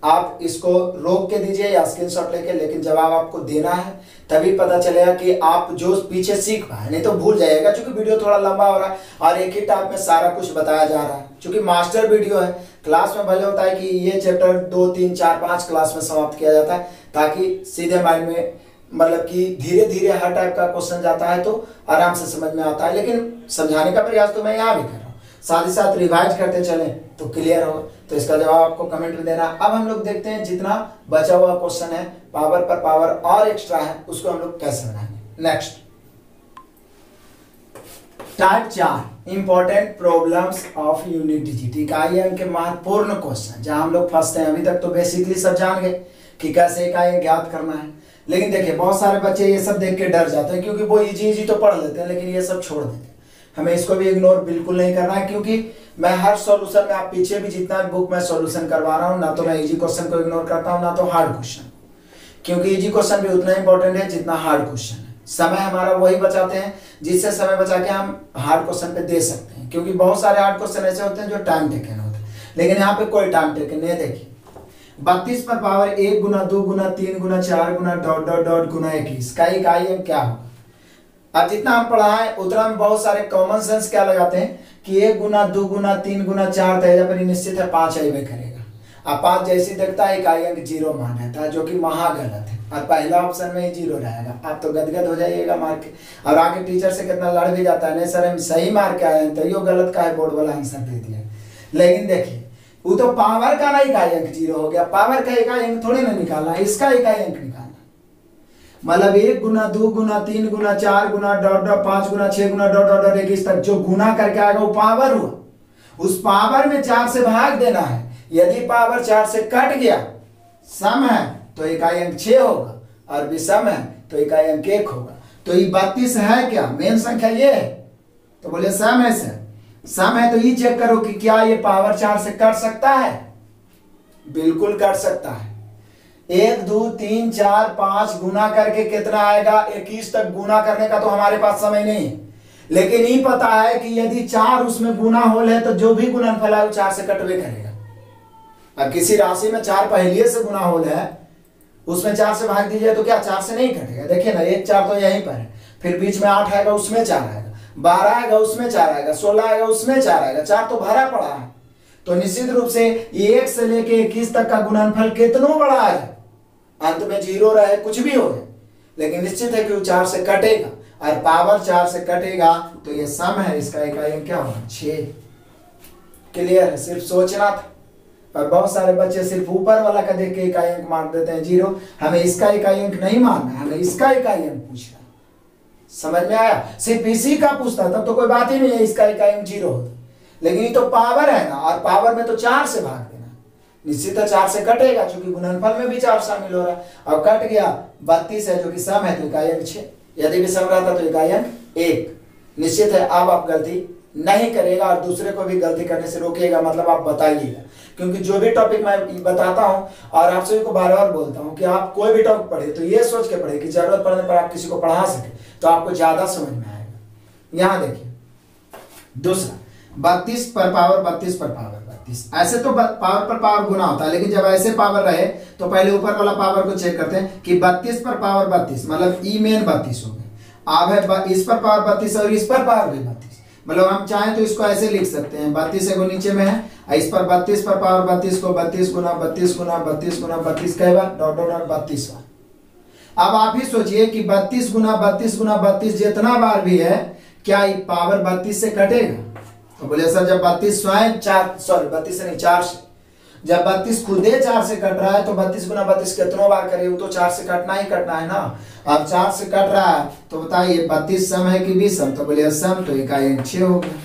आप इसको रोक के दीजिए या स्क्रीनशॉट लेके, लेकिन जवाब आपको देना है, तभी पता चलेगा कि आप जो पीछे सीख पाए, नहीं तो भूल जाइएगा। क्योंकि वीडियो थोड़ा लंबा हो रहा है और एक ही टाइप में सारा कुछ बताया जा रहा है। क्योंकि मास्टर वीडियो है, क्लास में भले होता है कि ये चैप्टर 2 3 4 5 क्लास में समाप्त किया जाता है, ताकि सीधे माइंड में मतलब कि धीरे धीरे हर टाइप का क्वेश्चन जाता है तो आराम से समझ में आता है। लेकिन समझाने का प्रयास तो मैं यहाँ भी कर रहा हूँ, साथ ही साथ रिवाइज करते चले तो क्लियर होगा। तो इसका जवाब आपको कमेंट में देना। अब हम लोग देखते हैं जितना बचा हुआ क्वेश्चन है पावर पर पावर और एक्स्ट्रा है उसको हम लोग कैसे बनाएंगे। Next, type 4 important problems of unit digit, इकाई अंक के महत्वपूर्ण क्वेश्चन जहां हम लोग फंसते हैं। अभी तक तो बेसिकली सब जान गए कि कैसे इकाई ज्ञात करना है, लेकिन देखिए बहुत सारे बच्चे ये सब देख के डर जाते हैं, क्योंकि वो इजी तो पढ़ लेते हैं लेकिन ये सब छोड़ देते हैं। हमें इसको भी इग्नोर बिल्कुल नहीं करना है, क्योंकि मैं हर सॉल्यूशन में, आप पीछे भी जितना बुक में सॉल्यूशन करवा रहा हूँ, ना तो मैं इजी क्वेश्चन को इग्नोर करता हूँ ना तो हार्ड क्वेश्चन, क्योंकि इजी क्वेश्चन भी उतना इंपॉर्टेंट है जितना हार्ड क्वेश्चन है। समय हमारा वही बचाते हैं जिससे समय बचा के हम हार्ड क्वेश्चन पे दे सकते हैं, क्योंकि बहुत सारे हार्ड क्वेश्चन ऐसे होते हैं जो टाइम टेकन होते हैं, लेकिन यहाँ पे कोई टाइम टेकन नहीं है। देखिए 32 पर पावर 1 गुना 2 गुना 3 गुना 4 गुना डॉट डॉट डॉट गुना 21 का इकाई अंक क्या होगा। अब जितना हम पढ़ा है उतना में बहुत सारे कॉमन सेंस क्या लगाते हैं कि 1 गुना 2 गुना 3 गुना 4 तो पर निश्चित है 5 अइबे करेगा। अब 5 जैसी देखता है इकाई अंक 0 मान रहता है, जो कि महा गलत है, और पहला ऑप्शन में ही 0 रहेगा। आप तो गदगद हो जाइएगा मार के, और आगे टीचर से कितना लड़ भी जाता है, नहीं सर हम सही मार के आए हैं तो यो गलत का है, बोर्ड वाला आंसर दे दिया। लेकिन देखिए वो तो पावर का ना इकाई अंक 0 हो गया, पावर का इकाई अंक थोड़ी ना निकालना, इसका इकाई अंक निकालना। मतलब 1 गुना 2 गुना 3 गुना 4 गुना डॉट डॉट 5 गुना 6 गुना डॉट डॉट डॉट 21 तक जो गुना करके आएगा वो पावर हुआ। उस पावर में 4 से भाग देना है। यदि पावर 4 से कट गया, सम है तो इकाई अंक 6 होगा, और विषम है तो इकाई अंक 1 होगा। तो ये 32 है क्या, मेन संख्या ये है, तो बोले सम है सर, सम है तो ये चेक करो कि क्या ये पावर 4 से कट सकता है। बिल्कुल कट सकता है। 1 2 3 4 5 गुना करके कितना आएगा 21 तक गुना करने का तो हमारे पास समय नहीं है, लेकिन ये पता है कि यदि 4 उसमें गुना होल है तो जो भी गुणनफल है वो 4 से कटवे करेगा। अब किसी राशि में 4 पहले से गुना होल है, उसमें 4 से भाग दीजिए तो क्या 4 से नहीं कटेगा। देखिए ना 1 4 तो यहीं पर है, फिर बीच में 8 आएगा उसमें 4 आएगा, 12 आएगा उसमें 4 आएगा, 16 आएगा उसमें 4 आएगा, 4 तो भरा पड़ा है। तो निश्चित रूप से 1 से लेके 21 तक का गुणनफल कितना बड़ा है, अंत में 0 रहे कुछ भी हो जाए, लेकिन निश्चित है कि वो 4 से कटेगा, और पावर 4 से कटेगा तो ये सम है, इसका इकाई अंक क्या होगा 6। क्लियर है, सिर्फ सोचना था। और बहुत सारे बच्चे सिर्फ ऊपर वाला का देख के इकाई अंक मान देते हैं 0। हमें इसका इकाई अंक नहीं मानना है, हमें इसका इकाई अंक पूछना। समझ में आया, सिर्फ इसी का पूछता तब तो कोई बात ही नहीं है, इसका इकाई अंक 0 होता, लेकिन ये तो पावर है ना, और पावर में तो 4 से भाग देना, निश्चित है 4 से कटेगा, क्योंकि गुणनफल में भी 4 शामिल हो रहा है। और कट गया 32 है जो कि सम है तो इकाई अंक 6, यदि भी सम रहता तो इकाई अंक 1। निश्चित है अब आप गलती नहीं करेगा और दूसरे को भी गलती करने से रोकिएगा, मतलब आप बताइएगा। क्योंकि जो भी टॉपिक मैं बताता हूं और आप सभी को बार बार बोलता हूं कि आप कोई भी टॉपिक पढ़े तो ये सोच के पढ़े कि जरूरत पड़ने पर आप किसी को पढ़ा सके, तो आपको ज्यादा समझ में आएगा। यहां देखिए दूसरा 32 पर पावर 32 पर पावर 32, ऐसे तो पावर पर पावर गुना होता है, लेकिन जब ऐसे पावर रहे तो पहले ऊपर वाला पावर को चेक करते हैं कि 32 पर पावर 32 मतलब ई मेन 32 हो गए। अब है इस पर पावर 32 और इस पर पावर भी 32, मतलब हम चाहें तो इसको ऐसे लिख सकते हैं 32 एगो नीचे में है, इस पर 32 पर पावर 32 को 32 गुना 32 गुना 32 गुना 32 कई बार डॉट डॉट डॉट 32 बार। अब आप ही सोचिए कि 32 गुना 32 गुना 32 जितना बार भी है, क्या ये पावर 32 से कटेगा। तो बोले सर जब 32 स्वयं 32 से नहीं 4 से, जब 32 खुदे 4 से कट रहा है तो 32 गुना 32 कितनों बार करे, वो तो 4 से कटना ही कटना है ना। अब 4 से कट रहा है तो बताइए 32 सम है कि विषम, तो बोले सम, तो इकाई अंक 6 हो गया।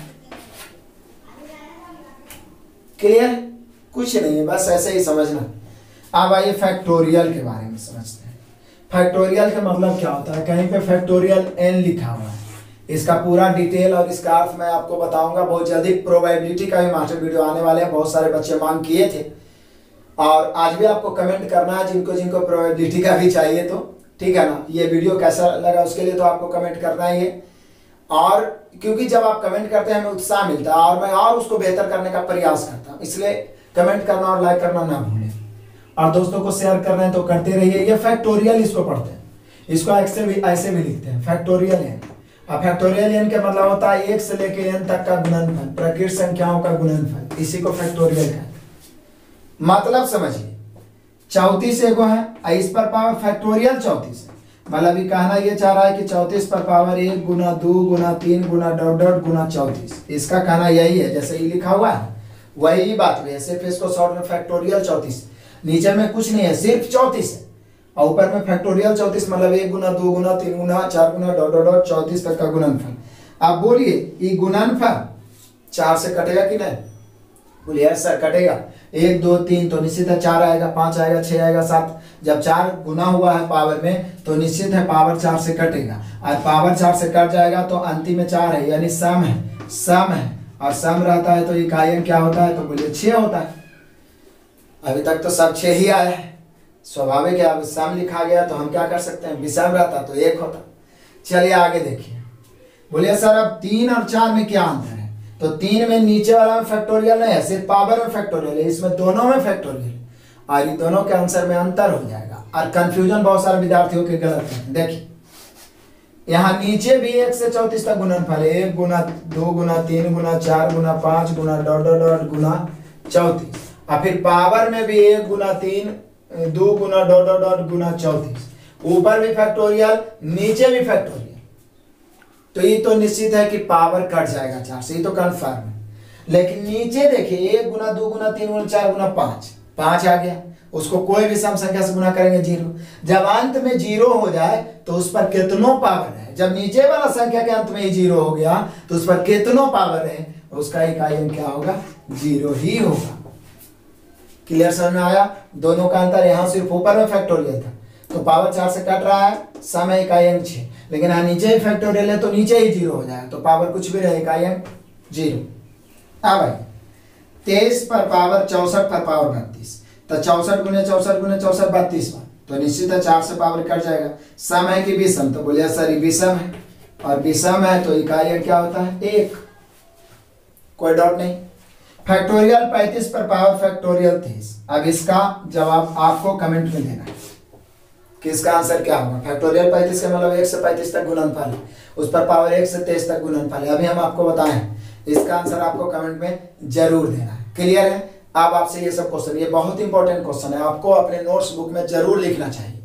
क्लियर, कुछ नहीं है, बस ऐसे ही समझना। अब आइए फैक्टोरियल के बारे में समझते हैं। फैक्टोरियल का मतलब क्या होता है, कहीं पे फैक्टोरियल n लिखा हुआ है, इसका पूरा डिटेल और इसका अर्थ मैं आपको बताऊंगा बहुत जल्दी। प्रोबेबिलिटी का भी मास्टर वीडियो आने वाले हैं, बहुत सारे बच्चे मांग किए थे, और आज भी आपको कमेंट करना है जिनको जिनको प्रोबेबिलिटी का भी चाहिए, तो ठीक है ना। ये वीडियो कैसा लगा उसके लिए तो आपको कमेंट करना ही है, और क्योंकि जब आप कमेंट करते हैं हमें उत्साह मिलता है और मैं और उसको बेहतर करने का प्रयास करता हूं, इसलिए कमेंट करना और लाइक करना ना भूलें। और दोस्तों को शेयर कर रहे हैं तो करते रहिए। ये फैक्टोरियल इसको पढ़ते हैं, इसको ऐसे भी लिखते हैं फैक्टोरियल एन। अब फैक्टोरियल एन का मतलब होता है 1 से लेकर n तक का गुणनफल, प्रकृत संख्याओं का गुणनफल, इसी को फैक्टोरियल कहते हैं। मतलब समझिए 34 एगो है, इस पर पावर फैक्टोरियल 34 है, मतलब ये कहना ये चाह रहा है कि 34 पर पावर 1 गुना 2 गुना 3 गुना डॉट डॉट गुना 34, इसका कहना यही है। जैसे ये लिखा हुआ है वही बात भी है, सिर्फ इसको शॉर्ट में फैक्टोरियल 34, नीचे में कुछ नहीं है, सिर्फ 34 है और ऊपर में फैक्टोरियल 34, मतलब 1 गुना 2 गुना 3 गुना 4 गुना डॉट डॉट डॉट 34 तक का गुणनफल। अब बोलिए ये गुणनफल 4 से कटेगा कि नहीं? बोलिए सर कटेगा, 1 2 3 तो निश्चित है 4 आएगा, 5 आएगा, 6 आएगा, 7। जब 4 गुना हुआ है पावर में तो निश्चित है पावर 4 से कटेगा, और पावर 4 से कट जाएगा तो अंतिम में 4 है, यानी सम है और सम रहता है तो इकाई अंक क्या होता है? तो बोलिए 6 होता है। अभी तक तो सब 6 ही आया है, स्वाभाविक है। अब सम लिखा गया तो हम क्या कर सकते हैं, विषम रहता तो 1 होता। चलिए आगे देखिए, बोलिए सर अब 3 और 4 में क्या अंतर है? तो 3 में नीचे वाला में फैक्टोरियल नहीं है, सिर्फ पावर में फैक्टोरियल है, इसमें दोनों में फैक्टोरियल, और ये दोनों के आंसर में अंतर हो जाएगा। और कंफ्यूजन बहुत सारे विद्यार्थियों के गलत है। देखिए यहाँ नीचे भी 1 से 34 तक गुणनफल है, 1 गुना 2 गुना 3 गुना 4 गुना 5 गुना डॉट डॉट डॉट गुना 34, और फिर पावर में भी 1 गुना 3 2 गुना डॉट डॉट डॉट गुना 34, ऊपर भी फैक्टोरियल नीचे भी फैक्टोरियल। तो ये तो निश्चित है कि पावर कट जाएगा 4 से, ये तो कन्फर्म है। लेकिन नीचे देखिए 1 गुना 2 गुना 3 गुना 4 गुना 5 आ गया, उसको कोई भी सम संख्या से गुना करेंगे 0। जब अंत में 0 हो जाए तो उस पर कितनों पावर है? जब नीचे वाला संख्या के अंत में ही 0 हो गया तो उस पर कितनों पावर है? उसका इकाई अंक क्या होगा? 0 ही होगा। क्लियर समझ में आया? दोनों का अंतर, यहाँ सिर्फ ऊपर में फैक्टोरियल था तो पावर 4 से कट रहा है, सम है इकाई अंक 6, लेकिन यहाँ नीचे ही फैक्टोरियल है तो नीचे ही 0 हो जाएगा, तो पावर कुछ भी रहे, इकाई अंक 0। अब भाई 23 पर पावर 64 पर पावर 32, तो 64 गुने 64 गुने 64 32 बार, तो निश्चित है 4 से पावर कट जाएगा। सम है कि विषम? तो बोलिए सर ये विषम है, और विषम है तो इकाई अंक क्या होता है? 1, कोई डाउट नहीं। फैक्टोरियल 35 पर पावर फैक्टोरियल 23, अब इसका जवाब आपको कमेंट में देना है कि इसका आंसर क्या होगा। फैक्टोरियल 35 का मतलब 1 से 35 तक गुणनफल है, उस पर पावर 1 से 23 तक गुणनफल है। अभी हम आपको बताएं, इसका आंसर आपको कमेंट में जरूर देना है। क्लियर है? अब आपसे ये सब क्वेश्चन, ये बहुत इंपॉर्टेंट क्वेश्चन है, आपको अपने नोट्स बुक में जरूर लिखना चाहिए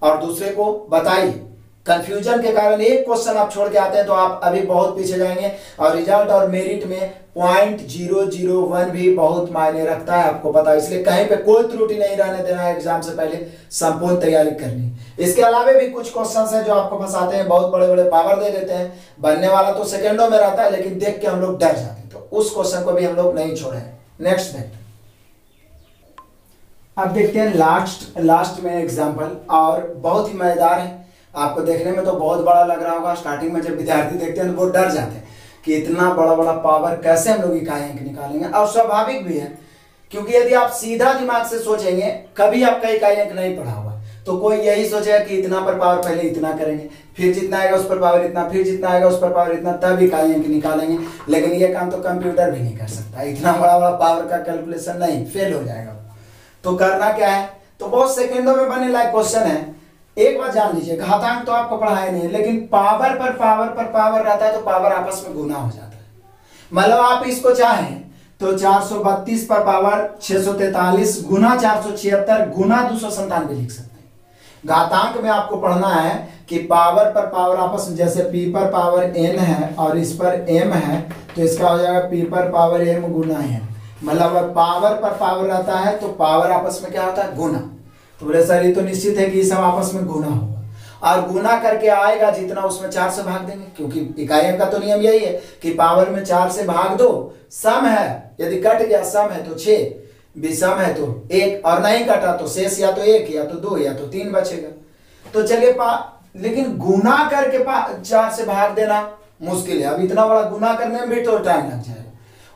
और दूसरे को बताइए। कंफ्यूजन के कारण एक क्वेश्चन आप छोड़ के आते हैं तो आप अभी बहुत पीछे जाएंगे, और रिजल्ट और मेरिट में 0.001 भी बहुत मायने रखता है, आपको पता है। इसलिए कहीं पे कोई त्रुटि नहीं रहने देना है, एग्जाम से पहले संपूर्ण तैयारी करनी। इसके अलावा भी कुछ क्वेश्चंस हैं जो आपको फंसाते हैं, बहुत बड़े बड़े पावर दे देते हैं, बनने वाला तो सेकेंडों में रहता है, लेकिन देख के हम लोग डर जाते हैं, तो उस क्वेश्चन को भी हम लोग नहीं छोड़े। नेक्स्ट देखते हैं। अब देखते हैं लास्ट में एग्जाम्पल, और बहुत ही मजेदार है, आपको देखने में तो बहुत बड़ा लग रहा होगा। स्टार्टिंग में जब विद्यार्थी देखते हैं तो वो डर जाते हैं कि इतना बड़ा बड़ा पावर कैसे हम लोग इकाई अंक निकालेंगे, और स्वाभाविक भी है, क्योंकि यदि आप सीधा दिमाग से सोचेंगे, कभी आपका इकाई अंक नहीं पढ़ा हुआ, तो कोई यही सोचेगा कि इतना पर पावर पहले इतना करेंगे, फिर जितना आएगा उस पर पावर इतना, फिर जितना आएगा उस पर पावर इतना, तब इकाई अंक निकालेंगे। लेकिन ये काम तो कंप्यूटर भी नहीं कर सकता, इतना बड़ा बड़ा पावर का कैलकुलेशन नहीं, फेल हो जाएगा। तो करना क्या है? तो बहुत सेकेंडों में बनने लायक क्वेश्चन है। एक बात जान लीजिए, घातांक तो आपको पढ़ाया नहीं है, लेकिन पावर पर पावर रहता है तो पावर आपस में गुना हो जाता है। मतलब आप इसको चाहें तो 432 पर पावर 643 गुना 476 गुना 297 लिख सकते हैं। घातांक में आपको पढ़ना है कि पावर पर पावर आपस में, जैसे p पर पावर n है और इस पर m है, तो इसका हो जाएगा p पर पावर m गुना n। मतलब अगर पावर पर पावर रहता है तो पावर आपस में क्या होता है? गुना। तो बोले सर ये तो निश्चित है कि ये सब आपस में गुना होगा, और गुना करके आएगा जितना उसमें 4 से भाग देंगे, क्योंकि इकाई अंक का तो नियम यही है कि पावर में 4 से भाग दो। सम है, यदि कट गया सम है तो 6, विषम है तो 1, और नहीं कटा तो शेष या तो 1 या तो 2 या तो 3 बचेगा। तो चलिए लेकिन गुना करके 4 से भाग देना मुश्किल है, अब इतना बड़ा गुना करने में भी तो टाइम लग जाएगा।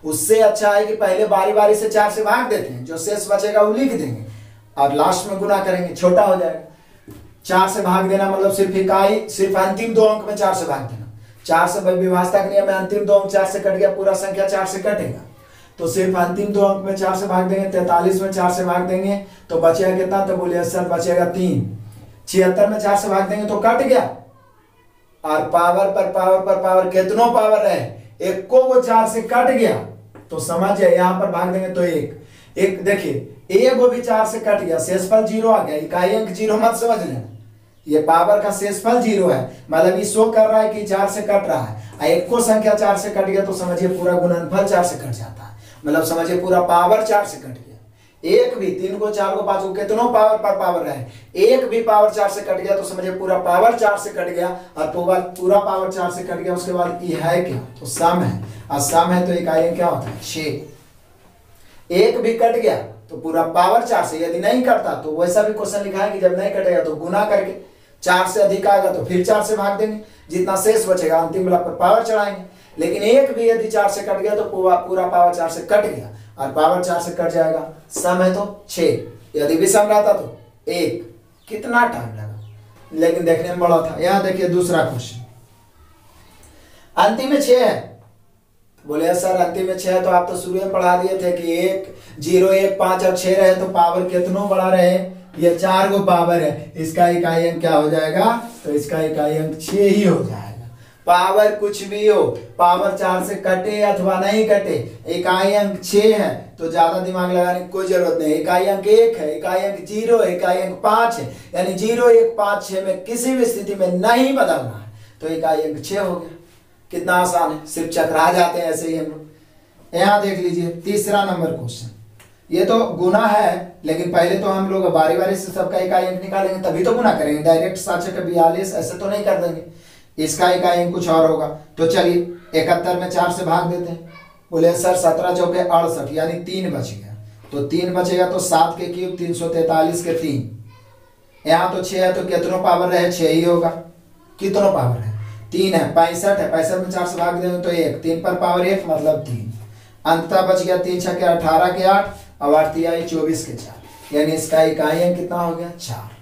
उससे अच्छा है कि पहले बारी बारी से 4 से भाग देते हैं, जो शेष बचेगा वो लिख देंगे और लास्ट में गुना करेंगे, छोटा हो जाएगा। 4 से भाग देना मतलब सिर्फ अंतिम 2 अंक में 4 से भाग देना। 4 से विभाजता के नियम में अंतिम 2 अंक 4 से कट गया, पूरा संख्या 4 से कटेगा। तो सिर्फ अंतिम दो अंक में 4 से भाग देंगे, 43 में 4 से भाग देंगे तो बचेगा कितना, तो बोलिए सर बचेगा 3। 76 में 4 से भाग देंगे तो कट गया, और पावर पर पावर पर पावर कितनों पावर है, एक को वो 4 से कट गया, तो समझिए यहाँ पर भाग देंगे तो एक देखिए एक वो भी 4 से कट गया, शेषफल 0 आ गया, इकाई अंक 0 मत समझ लेना, ये पावर का शेषफल 0 है, मतलब ये शो कर रहा है कि 4 से कट रहा है। एक को संख्या 4 से कट गया तो समझिए पूरा गुणनफल 4 से कट जाता है, मतलब समझिए पूरा पावर 4 से कट गया। एक भी 3 को 4 को 5 को कितनों पावर पर पावर रहे, एक भी पावर 4 से कट गया तो समझिए पूरा पावर 4 से कट गया, और पूरा पावर 4 से कट गया। उसके बाद ये है क्या, तो सम है, और सम है तो इकाई अंक क्या होता है 6। एक भी कट गया तो पूरा पावर 4 से, यदि नहीं कटता तो वैसा भी क्वेश्चन लिखा है कि जब नहीं कटेगा तो गुना करके 4 से अधिक आएगा तो फिर 4 से भाग देंगे, जितना शेष बचेगा अंतिम वाला पर पावर चढ़ाएंगे। लेकिन एक भी यदि 4 से कट गया तो पूरा पावर 4 से कट गया, और पावर 4 से कट जाएगा। सम है तो 6, यदि विषम रहता तो 1। कितना टाइम लगा, लेकिन देखने में बड़ा था। यहां देखिए दूसरा क्वेश्चन, अंतिम में 6 है, बोले सर अंतिम में 6 है तो आप तो शुरू में पढ़ा दिए थे कि 1 0 1 5 और 6 रहे तो पावर कितनों बड़ा रहे, ये 4 को पावर है, इसका इकाई अंक क्या हो जाएगा, तो इसका इकाई अंक 6 ही हो जाएगा। पावर कुछ भी हो, पावर 4 से कटे अथवा नहीं कटे, इकाई अंक 6 है तो ज्यादा दिमाग लगाने की कोई जरूरत नहीं। इकाई अंक 1 है, इकाई अंक 0 है, इकाई अंक 5 है, यानी 0 1 5 6 में किसी भी स्थिति में नहीं बदलना है, तो इकाई अंक 6 हो गया। कितना आसान है, सिर्फ चकरा जाते हैं ऐसे ही हम लोग। यहाँ देख लीजिए तीसरा नंबर क्वेश्चन, ये तो गुना है, लेकिन पहले तो हम लोग बारी बारी से सबका इकाई अंक निकालेंगे तभी तो गुना करेंगे, डायरेक्ट 7 42 ऐसे तो नहीं कर देंगे, इसका इकाई अंक कुछ और होगा। तो चलिए 71 में 4 से भाग देते हैं, बोले सर 17 चौके 68 यानी 3 बच गया, तो 3 बचेगा तो 7 के क्यूब 343 के 3, यहाँ तो 6 है तो कितनों पावर रहे, 6 ही होगा। कितनों पावर है, 3 है, 65 है, 65 में 4 से भाग देंगे तो 1, 3 पर पावर 1 मतलब 3, अंततः बच गया 3 छक्के 18 के 8 और 8 तिहाई 24 के 4, यानी इसका इकाई अंक कितना हो गया 4।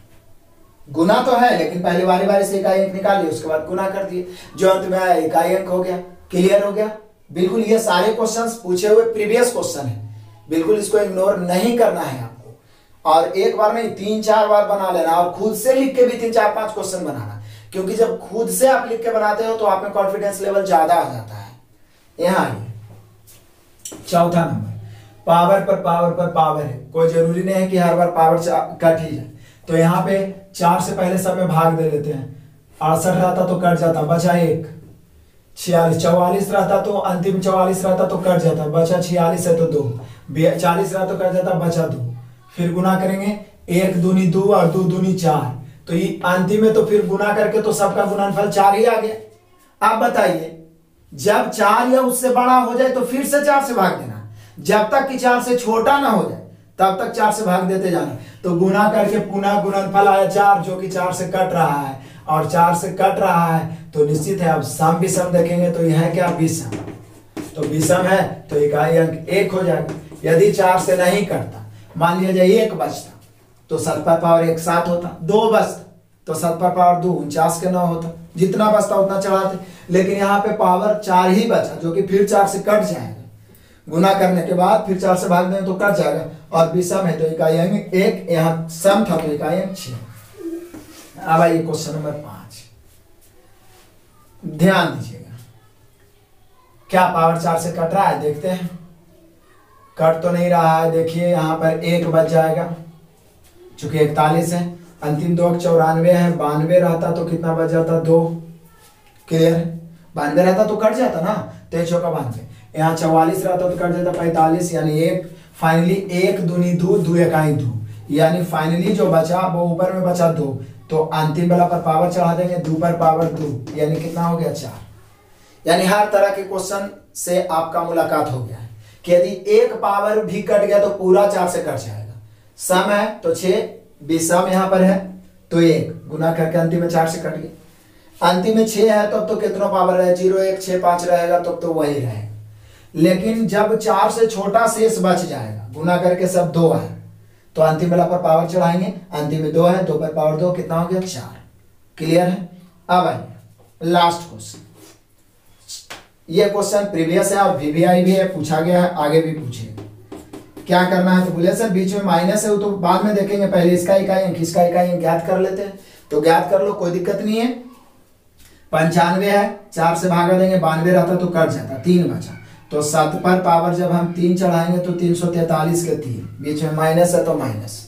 गुना तो है लेकिन पहले बारी बारी से इकाई अंक निकाल लिया, उसके बाद गुना कर दिए, जो अंत में आया इकाई अंक हो गया। क्लियर हो गया बिल्कुल। ये सारे क्वेश्चंस पूछे हुए प्रीवियस क्वेश्चन है, बिल्कुल इसको इग्नोर नहीं करना है आपको, और एक बार नहीं 3-4 बार बना लेना, और खुद से लिख के भी 3-4-5 क्वेश्चन बनाना, क्योंकि जब खुद से आप लिख के बनाते हो तो आप में कॉन्फिडेंस लेवल ज्यादा आ जाता है। यहाँ चौथा नंबर, पावर पर पावर पर पावर है, कोई जरूरी नहीं है कि हर बार पावर कट ही जाए, तो यहाँ पे 4 से पहले सब में भाग दे लेते हैं। 68 रहता तो कट जाता, बचा 1, 46 44 रहता तो अंतिम 44 रहता तो कट जाता, बचा 46 है तो 2, 40 रहता तो कट जाता, बचा 2, फिर गुना करेंगे 1 दूनी 2 और 2 दूनी 4, तो ये अंतिम में तो फिर गुना करके तो सबका गुणनफल 4 ही आ गया। आप बताइए जब 4 या उससे बड़ा हो जाए तो फिर से 4 से भाग देना, जब तक कि 4 से छोटा ना हो जाए तब तक 4 से भाग देते जाना, तो गुना करके पुनः गुणनफल आया 4 जो कि 4 से कट रहा है, और 4 से कट रहा है तो निश्चित है अब सम विषम देखेंगे तो यह है क्या विषम, तो विषम है तो इकाई अंक 1 हो जाएगा। यदि 4 से नहीं कटता, मान लिया जाए 1 बचता तो 7 पर पावर 1 7 होता, 2 बचता तो 7 पर पावर 2 49 के 9 होता, जितना बचता उतना चढ़ाते, लेकिन यहाँ पे पावर 4 ही बचा जो कि फिर 4 से कट जाएगा, गुना करने के बाद फिर 4 से भाग दें तो कट जाएगा, और विषम है तो इकाई अंक 1, यहाँ सम था तो इकाई अंक 6। अब आइए क्वेश्चन नंबर 5, ध्यान दीजिएगा, क्या पावर 4 से कट रहा है, देखते हैं। कट तो नहीं रहा है, देखिए यहाँ पर 1 बच जाएगा चूंकि 41 है, अंतिम 2 94 है, 92 रहता तो कितना बच जाता 2। क्लियर है, 92 रहता तो कट जाता ना, 23 चौका 92, यहाँ 44 रहता तो कट जाता 45, यानी 1, फाइनली 1 दूनी 2 2 इकाई 2, यानी फाइनली जो बचा वो ऊपर में बचा 2, तो अंतिम वाला पर पावर चढ़ा देंगे 2 पर पावर 2, यानी कितना हो गया 4। यानी हर तरह के क्वेश्चन से आपका मुलाकात हो गया है कि यदि 1 पावर भी कट गया तो पूरा 4 से कट जाएगा। सम है तो 6, विषम यहाँ पर है तो 1, गुना करके अंतिम में 4 से कट गया। अंतिम में 6 है तो अब तो कितना पावर है, 0 1 6 5 रहेगा तो अब तो वही रहेगा। लेकिन जब 4 से छोटा शेष बच जाएगा, गुना करके सब 2 है, तो अंतिम वाला पर पावर चढ़ाएंगे, अंतिम में 2 है, 2 पर पावर 2 कितना हो गया 4। क्लियर है। अब आइए लास्ट क्वेश्चन, ये क्वेश्चन प्रीवियस है और वीवीआई भी है, पूछा गया है, आगे भी पूछेगा। क्या करना है तो बोले सर बीच में माइनस है वो तो बाद में देखेंगे, पहले इसका इकाई अंक इसका इकाई अंक ज्ञात कर लेते हैं। तो ज्ञात कर लो, कोई दिक्कत नहीं है। 95 है, 4 से भागा देंगे, 92 रहता तो कट जाता, 3 बचा। तो 7 पर पावर जब हम 3 चढ़ाएंगे तो 343 के 3, बीच में माइनस है तो माइनस।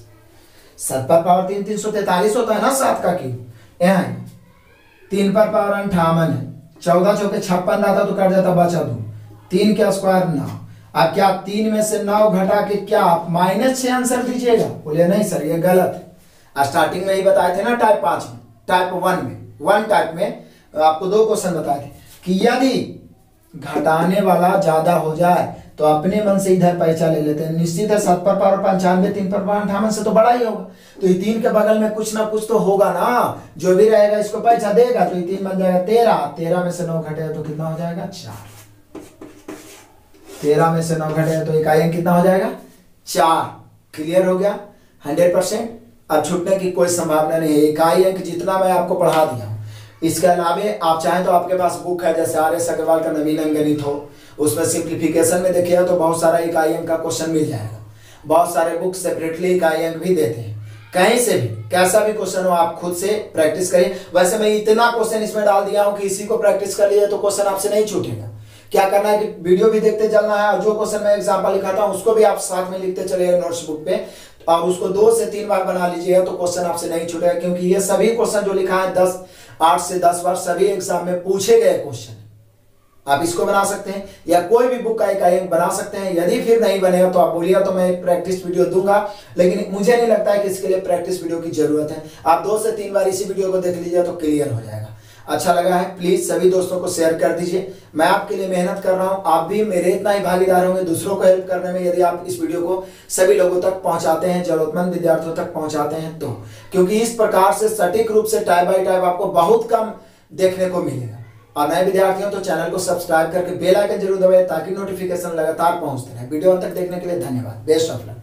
7 पर पावर 3 343 होता है ना, 7 का क्यूब। यहाँ 3 पर पावर 58 है, 14 चौके 56 रहता तो कट जाता, बचा 2, 3 का स्क्वायर 9। अब क्या 3 में से 9 घटा के क्या आप -6 आंसर दीजिएगा? बोले नहीं सर ये गलत है। स्टार्टिंग में ही बताए थे ना टाइप 5 में, टाइप 1 में, 1 टाइप में आपको 2 क्वेश्चन बताए थे कि यदि घटाने वाला ज्यादा हो जाए तो अपने मन से इधर पैसा ले लेते हैं। निश्चित है 7 पर पावर 95, 3 पर पावर 58 से तो बड़ा ही होगा, तो ये 3 के बगल में कुछ ना कुछ तो होगा ना, जो भी रहेगा इसको पैसा देगा। तो ये 3 बन जाएगा 13, 13 में से 9 घटेगा तो कितना हो जाएगा? 4। 13 में से 9 घटेगा तो इकाई अंक कितना हो जाएगा? 4। क्लियर हो गया 100%। अब छूटने की कोई संभावना नहीं है। इकाई अंक जितना मैं आपको पढ़ा दिया, इसके अलावे आप चाहें तो आपके पास बुक है, जैसे आर एस अग्रवाल का नवीन अंकगणित हो, उसमें सिंप्लीफिकेशन में देखिएगा तो बहुत सारा इकाई अंक का क्वेश्चन मिल जाएगा। बहुत सारे बुक सेपरेटली इकाई अंक भी देते हैं। कहीं से भी कैसा भी क्वेश्चन हो आप खुद से प्रैक्टिस करिए। वैसे मैं इतना क्वेश्चन इसमें डाल दिया हूं कि इसी को प्रैक्टिस कर लिए तो क्वेश्चन आपसे नहीं छूटेगा। क्या करना है कि वीडियो भी देखते चलना है, और जो क्वेश्चन मैं एग्जाम्पल लिखाता हूं उसको भी आप साथ में लिखते चलिए नोट्स बुक पे, और उसको 2 से 3 बार बना लीजिएगा तो क्वेश्चन आपसे नहीं छूटेगा। क्योंकि ये सभी क्वेश्चन जो लिखा है 8 से 10 बार सभी एग्जाम में पूछे गए क्वेश्चन। आप इसको बना सकते हैं या कोई भी बुक का इकाई अंक बना सकते हैं। यदि फिर नहीं बनेगा तो आप बोलिएगा तो मैं एक प्रैक्टिस वीडियो दूंगा, लेकिन मुझे नहीं लगता है कि इसके लिए प्रैक्टिस वीडियो की जरूरत है। आप 2 से 3 बार इसी वीडियो को देख लीजिए तो क्लियर हो जाएगा। अच्छा लगा है प्लीज सभी दोस्तों को शेयर कर दीजिए। मैं आपके लिए मेहनत कर रहा हूं, आप भी मेरे इतना ही भागीदार होंगे दूसरों को हेल्प करने में, यदि आप इस वीडियो को सभी लोगों तक पहुंचाते हैं, जरूरतमंद विद्यार्थियों तक पहुंचाते हैं तो। क्योंकि इस प्रकार से सटीक रूप से टाइप बाय टाइप आपको बहुत कम देखने को मिलेगा। और नए विद्यार्थी हो तो चैनल को सब्सक्राइब करके बेल आइकन जरूर दबाएं ताकि नोटिफिकेशन लगातार पहुंचते रहे। वीडियो अंत तक देखने के लिए धन्यवाद। Best of luck.